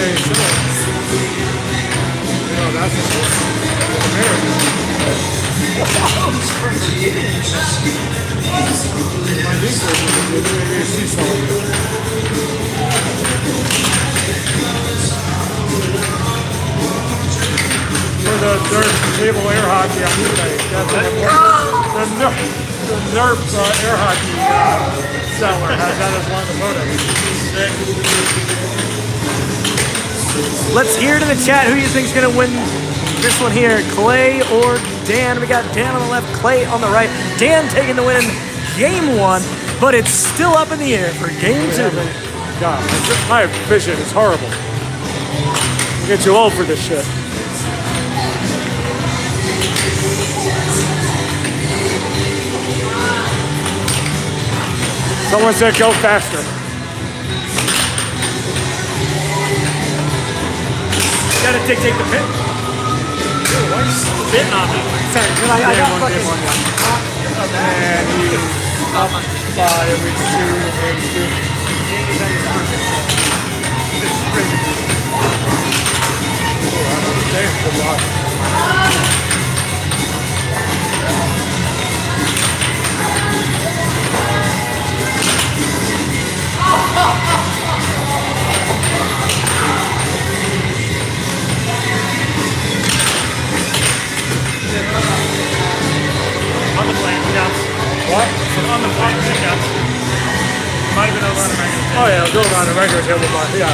say similar. You know, that's American. My niece maybe she saw for the Nerf table air hockey on eBay. That's the Nerf air hockey seller has that as one of the photos. Let's hear it in the chat. Who you think's gonna win this one here? Clay or Dan? We got Dan on the left, Clay on the right. Dan taking the win in game 1, but it's still up in the air for game 2. God, my vision is horrible. I get too old for this shit. Someone said go faster. You gotta dictate the pin. Spitting on me. Sorry, I got fucking... And he's up by every 2 and 2. On the plane, yeah. What? On the plane, yeah. Might have been over on a regular table. Oh yeah, go on a regular table, but yeah.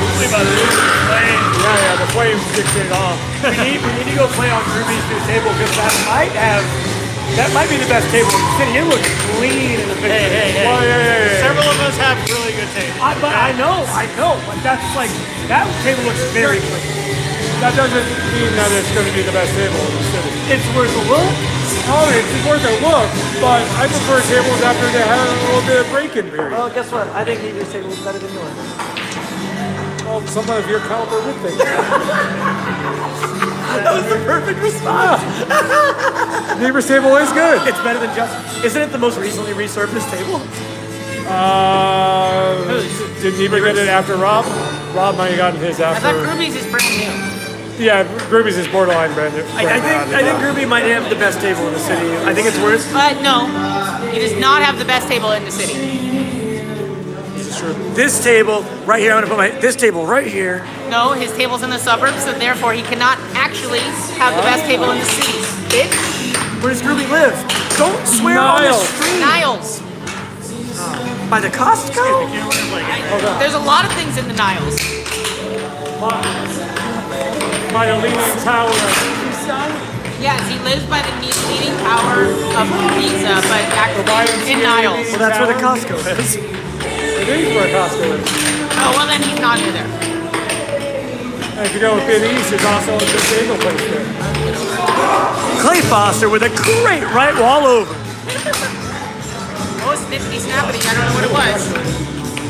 Usually by the plane. Yeah, the flame kicks it off. we need to go play on Ruby's new table because that might be the best table in the city. It looks clean in the picture. Hey. Oh yeah. Several of us have really good tables. I know, but that's like, that table looks very clean. That doesn't mean that it's going to be the best table in the city. It's worth a look. Oh, it's worth a look, but I prefer tables after they have a little bit of break-in period. Well, guess what? I think Neighbor's table is better than yours. Well, someone of your caliber would think. That was the perfect response. Neighbor's table is good. It's better than just. Isn't it the most recently resurfaced table? Did Neighbor get it after Rob? Rob might have gotten his I after. thought Ruby's is brand new. Yeah, Groovy's is borderline brand. I think Groovy might have the best table in the city. I think it's worth. But no, he does not have the best table in the city. This table right here. I'm gonna put this table right here. No, his table's in the suburbs, so therefore he cannot actually have the best table in the city. Bitch. Where does Groovy live? Don't swear on the street. Niles. By the Costco? There's a lot of things in the Niles. By a leaning tower. Yes, he lives by the leaning tower of Pisa, but actually in Niles. Well, that's where the Costco is. It is where Costco is. Oh, well then he's not near there. And if you go a bit east, there's also a good bagel place there. Clay Foster with a great right wall over. Oh, snippity snappity, I don't know what it was.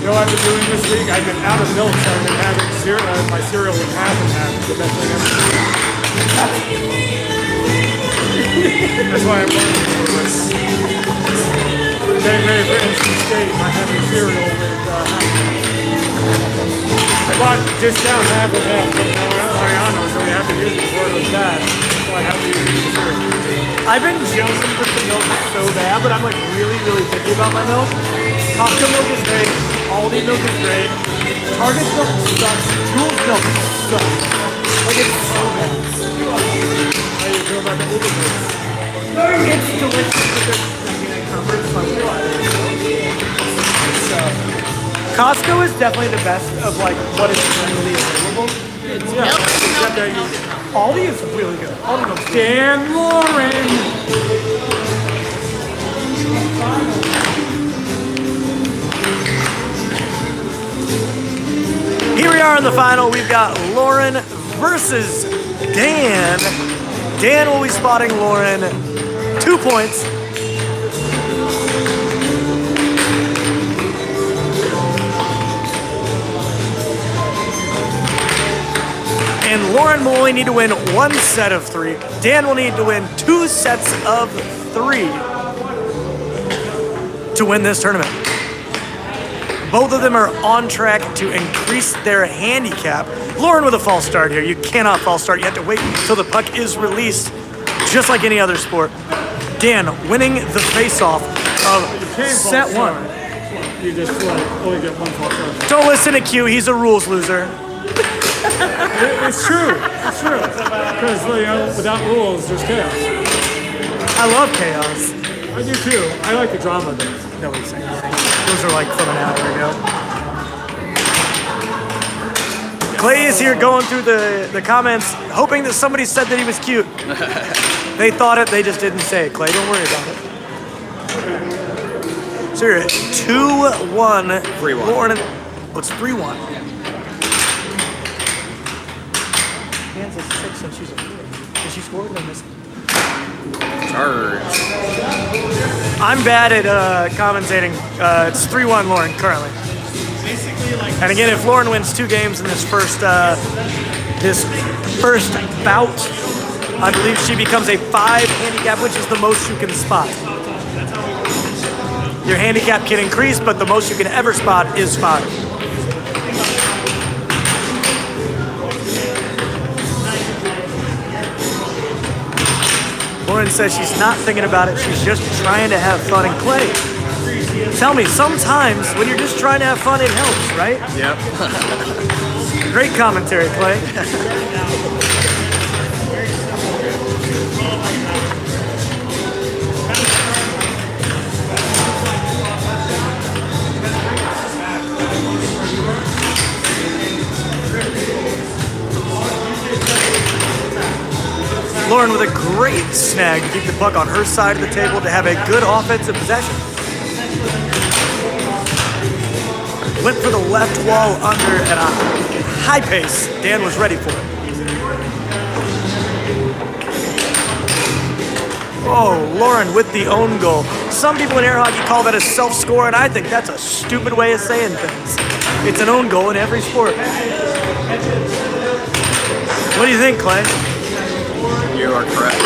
You know what I've been doing this week? I've been out of milk, so I've been having my cereal with half and half. It's the best thing ever. That's why I'm running for it. Getting ready for NC State, I'm having cereal with half. I bought discount half and half, but now we're at Mariano, so we have to use it before it goes bad. So I have to use it for cereal. I've been jonesing for some milk so bad, but I'm like really, really picky about my milk. Costco milk is great. Aldi milk is great. Target milk sucks. Jules milk sucks. Like it's so bad. How you feel about the Uber milk? It's delicious because it covers my Costco is definitely the best of like what is generally available. Aldi is really good. Aldi milk. Dan Lauren. Here we are in the final. We've got Lauren versus Dan. Dan will be spotting Lauren 2 points. And Lauren will only need to win 1 set of 3. Dan will need to win 2 sets of 3 to win this tournament. Both of them are on track to increase their handicap. Lauren with a false start here. You cannot false start. You have to wait until the puck is released, just like any other sport. Dan winning the face-off of set one. You just only get one false start. Don't listen to Q. He's a rules loser. It's true. It's true. Because without rules, there's chaos. I love chaos. I do too. I like the drama of it. Nobody's saying anything. Those are like from an hour ago. Clay is here going through the comments, hoping that somebody said that he was cute. They thought it, they just didn't say it. Clay, don't worry about it. So you're at 2-1. 3-1. Lauren and, it's 3-1. Dan's a 6 and she's a 4. Did she score? Did I miss it? Charge. I'm bad at commentating. It's 3-1 Lauren currently. And again, if Lauren wins 2 games in this first bout, I believe she becomes a 5 handicap, which is the most you can spot. Your handicap can increase, but the most you can ever spot is 5. Lauren says she's not thinking about it, she's just trying to have fun. And Clay, tell me, sometimes when you're just trying to have fun, it helps, right? Yep. Great commentary, Clay. Lauren with a great snag to keep the puck on her side of the table to have a good offensive possession. Went for the left wall under at a high pace. Dan was ready for it. Oh, Lauren with the own goal. Some people in air hockey call that a self-score, and I think that's a stupid way of saying things. It's an own goal in every sport. What do you think, Clay? You are correct.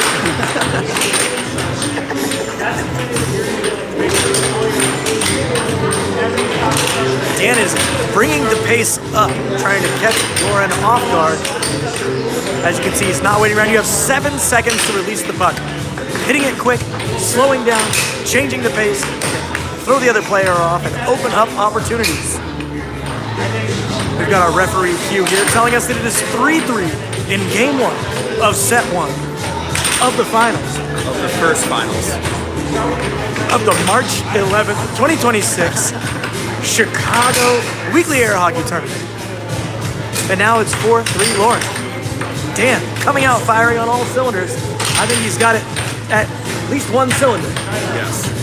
Dan is bringing the pace up, trying to catch Lauren off guard. As you can see, he's not waiting around. You have 7 seconds to release the puck. Hitting it quick, slowing down, changing the pace, throw the other player off, and open up opportunities. We've got our referee Q here telling us that it is 3-3 in game 1 of set 1 of the finals. Of the first finals. Of the March 11th, 2026 Chicago Weekly Air Hockey Tournament. And now it's 4-3 Lauren. Dan coming out firing on all cylinders. I think he's got it at least one cylinder. Yes.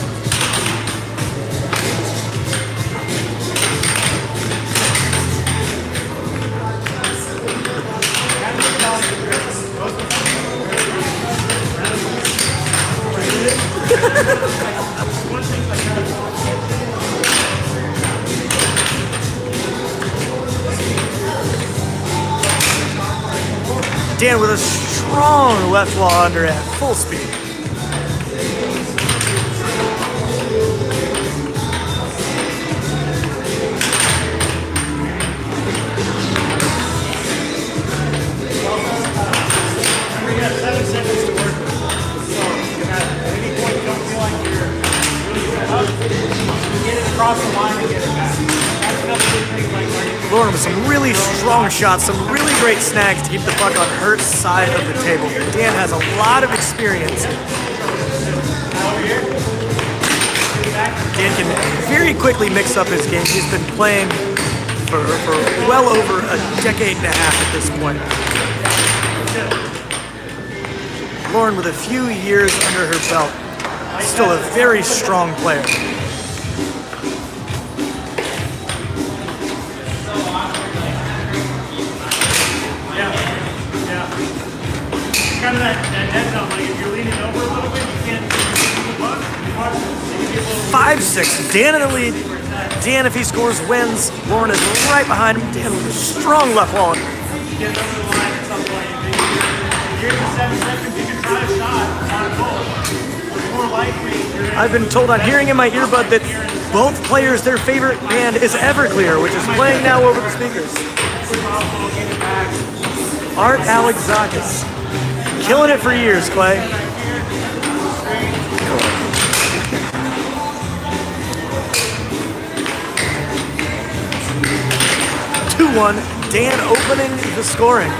Dan with a strong left wall under at full speed. We got 7 seconds to work with. So at any point you don't feel like you're really set up, get it across the line and get it back. That's another good thing like Lauren with some really strong shots, some really great snags to keep the puck on her side of the table. Dan has a lot of experience. Dan can very quickly mix up his game. He's been playing for well over a decade and a half at this point. Lauren with a few years under her belt, still a very strong player. kind of that head zone, like if you're leaning over a little bit, you can't see the puck. 5-6, Dan in the lead. Dan, if he scores, wins. Lauren is right behind him. Dan with a strong left wall. Get over the line at some point. If you're in the 7 seconds, you can try a shot on a goal. I've been told I'm hearing in my earbud that both players, their favorite band is Everclear, which is playing now over the speakers. Art Alexakis. Killing it for years, Clay. 2-1, Dan opening the scoring.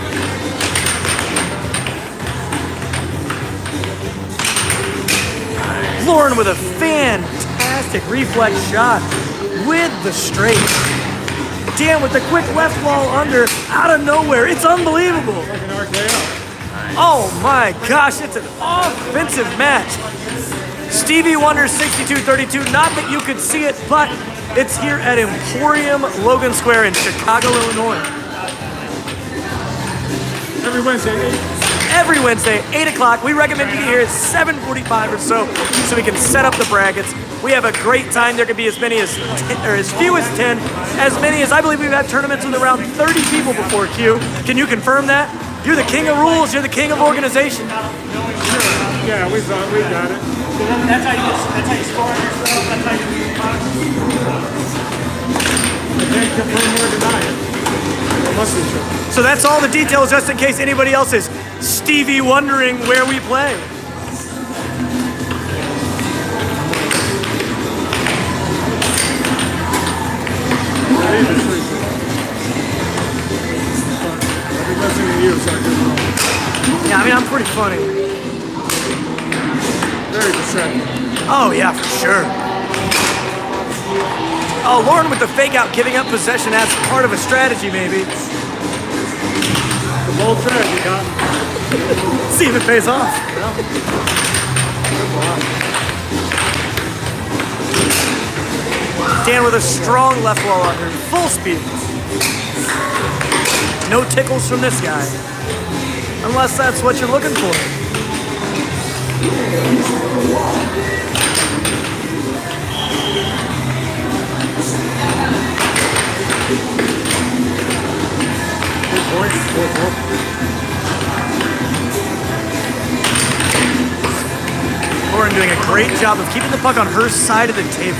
Lauren with a fantastic reflex shot with the straight. Dan with the quick left wall under out of nowhere. It's unbelievable. Oh my gosh, it's an offensive match. Stevie Wonder 62-32. Not that you could see it, but it's here at Emporium Logan Square in Chicago, Illinois. Every Wednesday, Every Wednesday, 8 o'clock. We recommend you get here at 7:45 or so we can set up the brackets. We have a great time. There could be as many as 10, or as few as 10, as many as I believe we've had tournaments with around 30 people before, Q. Can you confirm that? You're the king of rules. You're the king of organization. yeah, we got it. That's how you score on yourself. That's how you I can't confirm or deny it. It must be true. So that's all the details, just in case anybody else is Stevie wondering where we play. Every blessing in you, so I can know. Yeah, I mean, I'm pretty funny. Very distracting. Oh, yeah, for sure. Oh, Lauren with the fake out, giving up possession as part of a strategy, maybe. The bold strategy, Cotton. See if it pays off. Dan with a strong left wall under, full speed. No tickles from this guy. Unless that's what you're looking for. Lauren doing a great job of keeping the puck on her side of the table.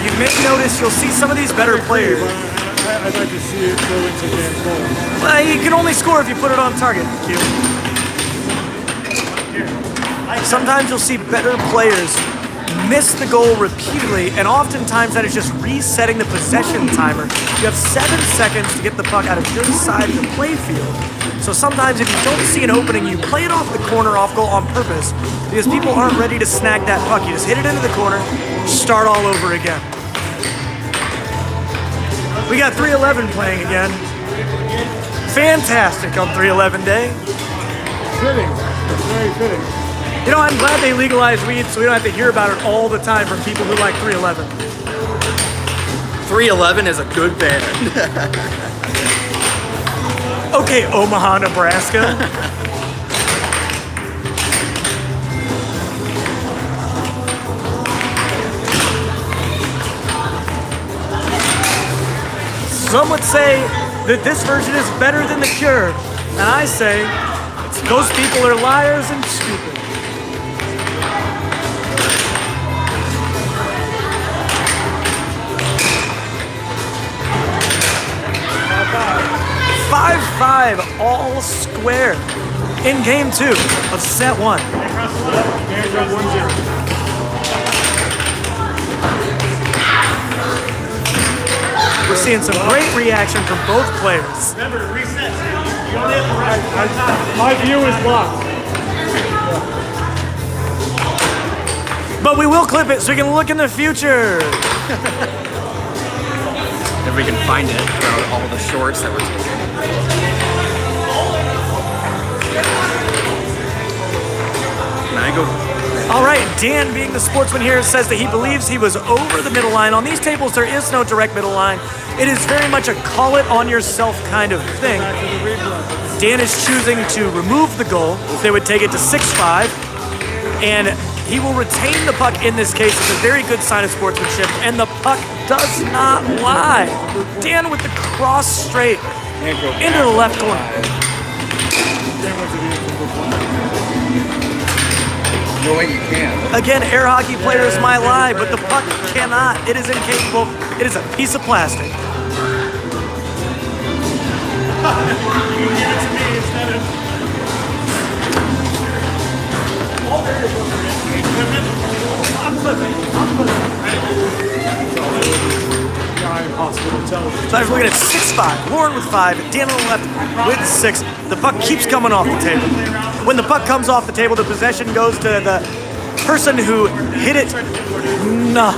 You may notice you'll see some of these better players. I'd like to see it go into Dan's goal. Well, you can only score if you put it on target, Q. Sometimes you'll see better players miss the goal repeatedly, and oftentimes that is just resetting the possession timer. You have 7 seconds to get the puck out of your side of the play field. So sometimes if you don't see an opening, you play it off the corner off goal on purpose because people aren't ready to snag that puck. You just hit it into the corner, start all over again. We got 311 playing again. Fantastic on 311 day. Fitting. Very fitting. You know, I'm glad they legalized weed so we don't have to hear about it all the time from people who like 311. 311 is a good band. Okay, Omaha, Nebraska. Some would say that this version is better than The Cure. And I say, those people are liars and stupid. Five all square in game 2 of set 1. Dan's up 1-0. We're seeing some great reaction from both players. remember to reset. You only have to rest one time. My view is blocked. But we will clip it so we can look in the future. If we can find it from all the shorts that were taken. Can I go? All right, Dan, being the sportsman here, says that he believes he was over the middle line. On these tables, there is no direct middle line. It is very much a call it on yourself kind of thing. Dan is choosing to remove the goal. They would take it to 6-5. And he will retain the puck in this case. It's a very good sign of sportsmanship. And the puck does not lie. Dan with the cross straight into the left corner. no way you can. Again, air hockey players might lie, but the puck cannot. It is incapable. It is a piece of plastic. You give it to me instead of. Impossible to tell. So I was looking at 6-5. Lauren with 5. Dan on the left with 6. The puck keeps coming off the table. When the puck comes off the table, the possession goes to the person who hit it not.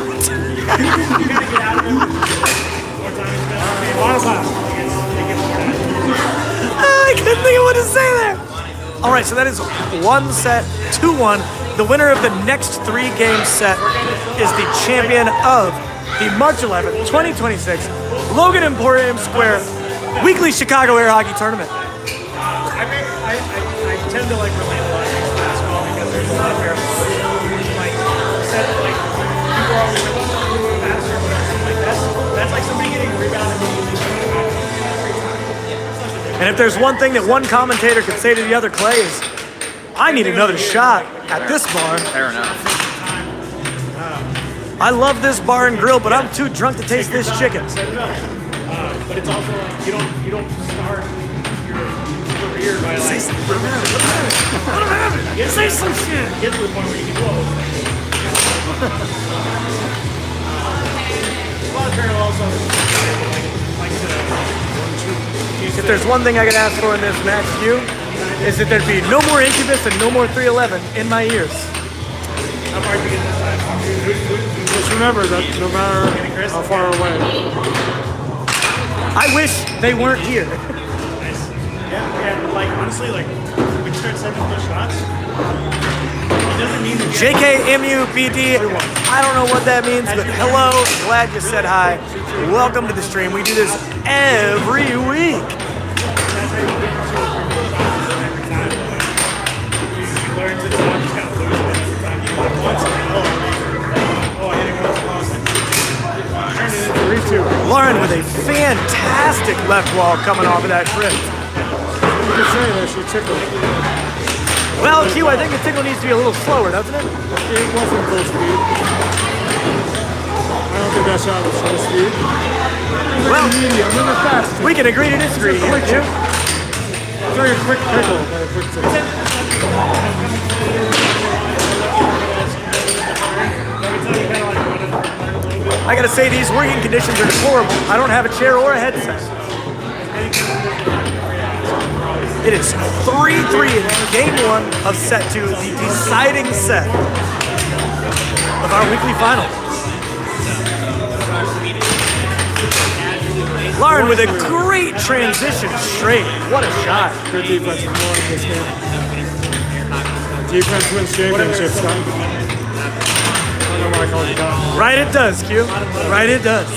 I couldn't think of what to say there. All right, so that is 1 set, 2-1. The winner of the next 3-game set is the champion of the March 11th, 2026 Logan Emporium Square Weekly Chicago Air Hockey Tournament. I tend to like relate a lot to basketball because there's a lot of parallels. Like said, like people are always like, "Oh, you're faster," or whatever. Like that's like somebody getting rebounded every time. And if there's one thing that one commentator could say to the other, Clay, is, I need another shot at this bar. Fair enough. I love this bar and grill, but I'm too drunk to taste this chicken. But it's also like you don't start your career by like Say some shit. get to the point where you can close. A lot of parallels on like If there's one thing I could ask for in this match, you, is that there'd be no more Incubus and no more 311 in my ears. how far you get this time. Just remember that no matter how far away. I wish they weren't here. Nice. Yeah, like honestly, like we start sending those shots. It doesn't mean that JKMUBD, I don't know what that means, but hello, glad you said hi. Welcome to the stream. We do this every week. you learn to just kind of lose it every time you like once. I hit it once, lost it. Turn it into 3-2. Lauren with a fantastic left wall coming off of that trip. You could say that she tickled. Well, Q, I think the tickle needs to be a little slower, doesn't it? It wasn't full speed. I don't think that shot was full speed. Well, Medium, and the fast. we can agree to disagree here, Q. Very quick tickle, but a quick tickle. I gotta say, these working conditions are deplorable. I don't have a chair or a headset. It is 3-3 in game 1 of set 2, the deciding set of our weekly final. Lauren with a great transition straight. What a shot. Good defense from Lauren in this game. Defense wins championships, Scott. I don't know why I called you that. Right it does, Q. Right it does.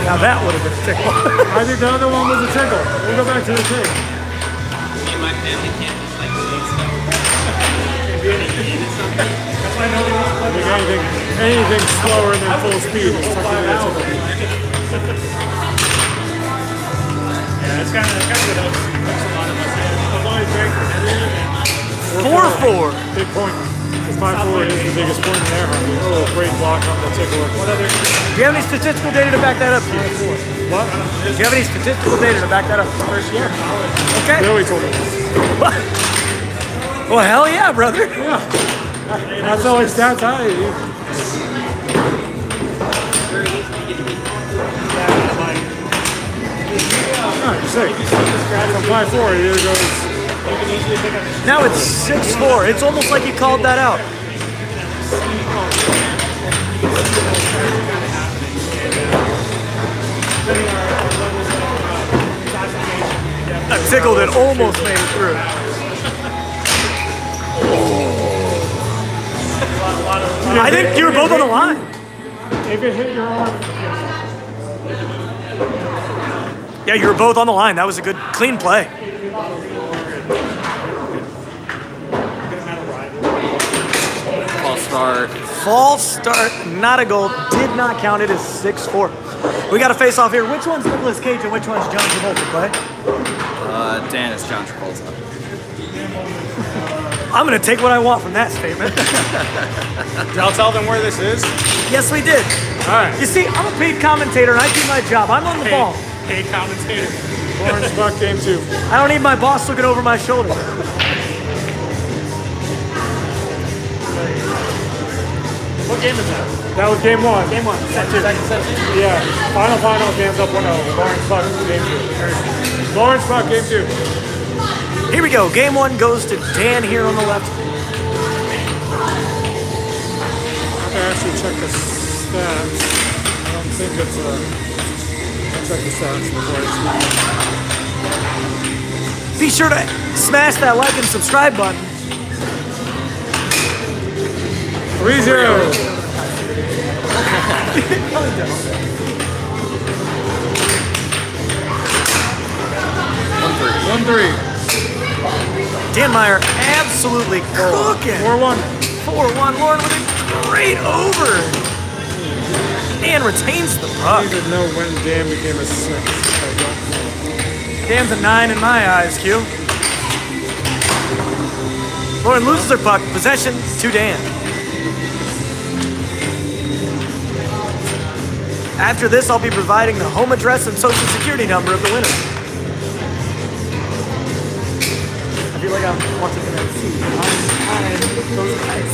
Now that would have been a tickle. I think the other one was a tickle. We'll go back to the tape. Me and my family can't just like leave stuff. I think anything slower than full speed is something that's a Yeah, it's kind of what helps a lot of us. I'm always very competitive. 4-4. big point. Because 5-4 is the biggest point in air hockey. Oh, great block on the tickle. Do you have any statistical data to back that up, Q? What? Do you have any statistical data to back that up? First year. Okay. Billy told me. Well, hell yeah, brother. Yeah. That's always stats high. Alright, 6. From 5-4, here goes. Now it's 6-4. It's almost like you called that out. A tickle that almost made it through. I think you were both on the line. If it hit your arm, Yeah, you were both on the line. That was a good, clean play. False start. False start, not a goal. Did not count. It is 6-4. We got a face off here. Which one's Nicolas Cage and which one's John Travolta, Clay? Dan is John Travolta. I'm going to take what I want from that statement. Did y'all tell them where this is? Yes, we did. All right. You see, I'm a paid commentator and I do my job. I'm on the ball. Hey, commentator. Lawrence Buck, game 2. I don't need my boss looking over my shoulder. What game is that? That was game 1. Game 1. Set 2. Yeah. Final, games up 1-0. Lawrence Buck, game 2. Lawrence Buck, game 2. Here we go. Game 1 goes to Dan here on the left. I actually check the stats. I don't think it's I'll check the stats before I Be sure to smash that like and subscribe button. 3-0. 1-3. Dan Meyer absolutely cooking. 4-1. 4-1. Lauren with a great over. Dan retains the I puck. don't even know when Dan became a 6. I don't know. Dan's a 9 in my eyes, Q. Lauren loses her puck. Possession to Dan. After this, I'll be providing the home address and social security number of the winner. I feel like I'm watching an MC. I'm those guys.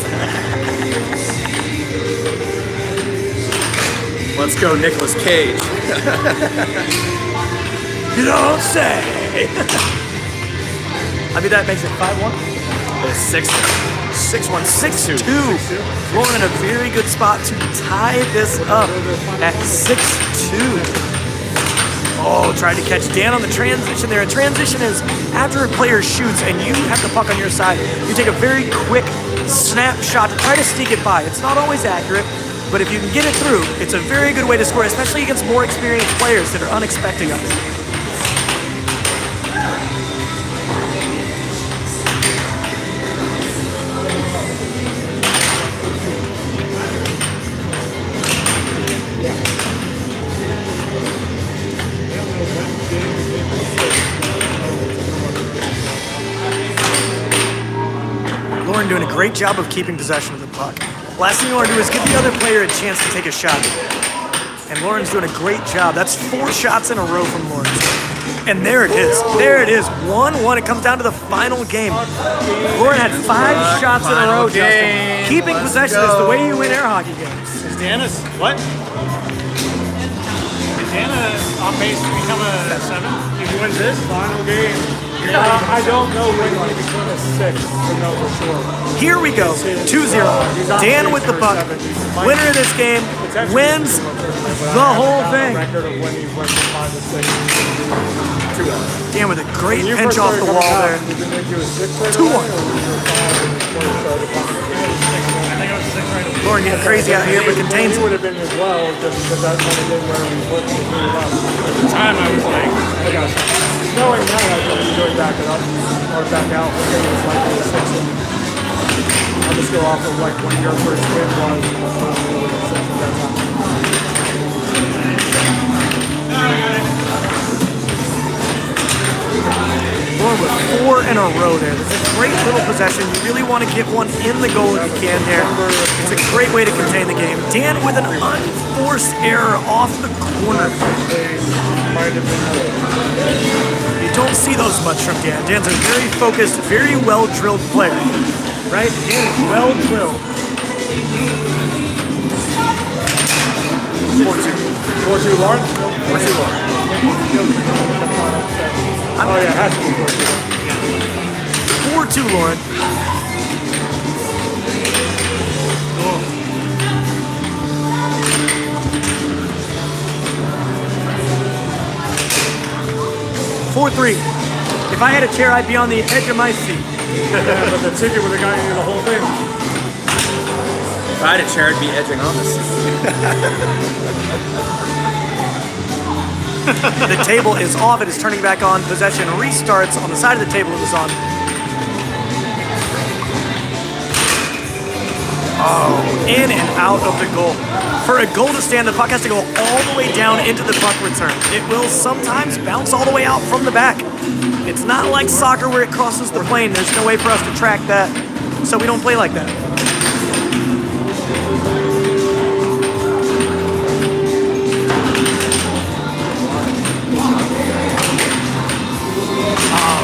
Let's go, Nicolas Cage. You don't say. I mean, that makes it 5-1. It's 6-1. 6-1, 6-2. Lauren in a very good spot to tie this up at 6-2. Oh, tried to catch Dan on the transition there. A transition is after a player shoots and you have the puck on your side, you take a very quick snapshot to try to sneak it by. It's not always accurate, but if you can get it through, it's a very good way to score, especially against more experienced players that are unexpecting of it. Lauren doing a great job of keeping possession of the puck. Last thing you want to do is give the other player a chance to take a shot. And Lauren's doing a great job. That's 4 shots in a row from Lauren. And there it is. There it is. 1-1. It comes down to the final game. Lauren had 5 shots in a row, Justin. Keeping possession is the way you win air hockey games. Is Dana's what? Is Dana on pace to become a 7 if he wins this? Final game. I don't know when he became a 6, to know for sure. Here we go. 2-0. Dan with the puck. Winner of this game wins the whole thing. Record of when he went from 5 to 6. Dan with a great pinch off the wall there. 2-1. Lauren getting crazy out here, but contains He would have been as well, just because that's one of the where we put the up. At the time I was like, I got you. Knowing that, I think you go back it up or back out. Okay, it was like a 6. I'll just go off of like when your first win was. Lauren with 4 in a row there. This is a great little possession. You really want to get one in the goal if you can there. It's a great way to contain the game. Dan with an unforced error off the corner. You don't see those much from Dan. Dan's a very focused, very well-drilled player. Right? Dan is well-drilled. 4-2. 4-2 Lauren? 4-2 Lauren. Oh yeah, it has to be 4-2. 4-2 Lauren. Oh. 4-3. If I had a chair, I'd be on the edge of my seat. Yeah, but the ticket would have gotten you the whole thing. If I had a chair, I'd be edging on this. The table is off. It is turning back on. Possession restarts on the side of the table it was on. In and out of the goal. For a goal to stand, the puck has to go all the way down into the puck return. It will sometimes bounce all the way out from the back. It's not like soccer where it crosses the plane. There's no way for us to track that, so we don't play like that.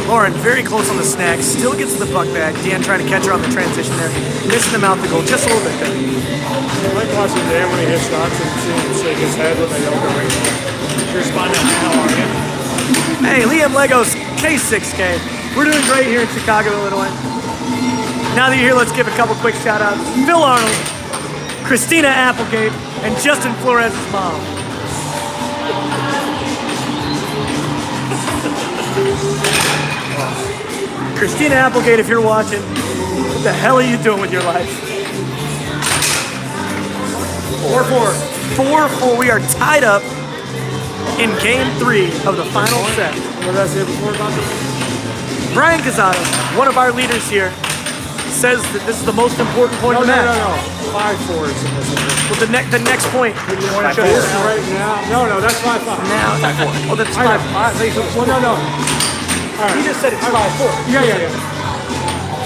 Lauren very close on the snag, still gets the puck back. Dan trying to catch her on the transition there. Missing him out the goal just a little bit there. I like watching Dan when he hits shots and seeing him shake his head when they don't go in. Here's Spine, how are you? Hey, Liam Legos, K6K. We're doing great here in Chicago, Illinois. Now that you're here, let's give a couple quick shout outs. Phil Arnold, Christina Applegate, and Justin Flores' mom. Christina Applegate, if you're watching, what the hell are you doing with your life? 4-4. 4-4. We are tied up in game 3 of the final set. What did I say before about this? Brian Casado, one of our leaders here, says that this is the most important point of the match. No. 5-4 is the most important. Well, the next point. This right now. No, that's 5-5. Now, 5-4. Oh, that's 5-5. Well, no. All right. He just said it's 5-4. Yeah.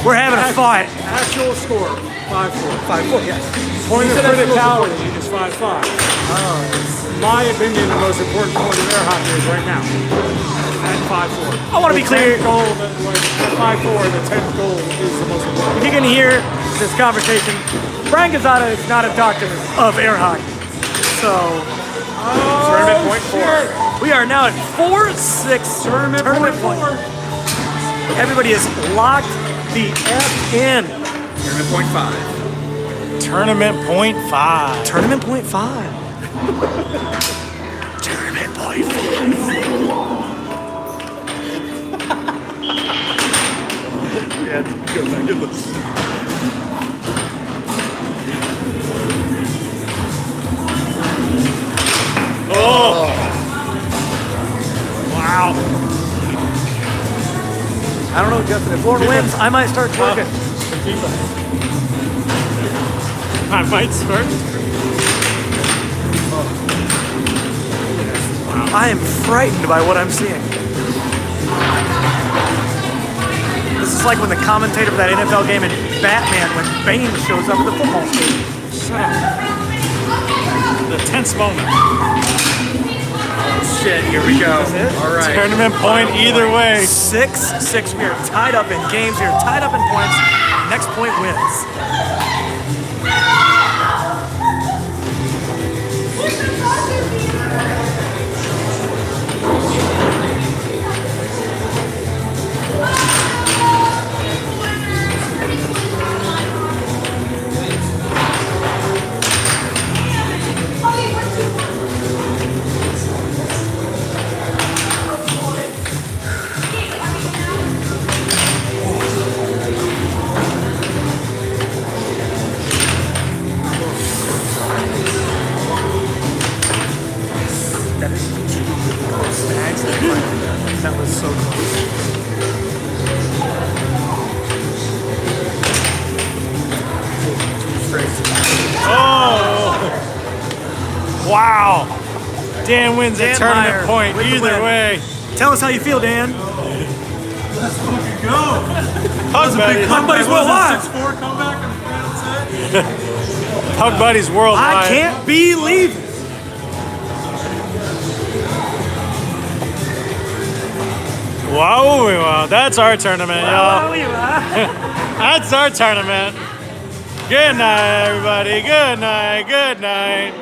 We're having a fight. Actual score, 5-4. 5-4, yes. Point of criticality is 5-5. My opinion, the most important point of air hockey is right now. At 5-4. I want to be clear. The 5-4, the 10th goal is the most important. If you can hear this conversation, Brian Gazzada is not a doctor of air hockey. So, tournament point 4. We are now at 4-6 tournament point. Everybody is locked the F in. Tournament point 5. Tournament point 5. Tournament point 5. Tournament point 5. Yeah, go back to this. Oh! Wow. I don't know, Justin. If Lauren wins, I might start twerking. I might start. I am frightened by what I'm seeing. This is like when the commentator for that NFL game in Batman, when Bane shows up at the football stadium. The tense moment. Shit, here we go. All right. Tournament point either way. 6-6. We are tied up in games. We are tied up in points. Next point wins. That was so close. Oh! Wow! Dan wins Dan a tournament Meyer point with the either win. way. Tell us how you feel, Dan. Hug buddies. Hug buddies worldwide. 6-4 comeback in the final set. Hug buddies worldwide. I can't believe it. Wow, that's our tournament, y'all. Wow. That's our tournament. Good night, everybody. Good night. Good night.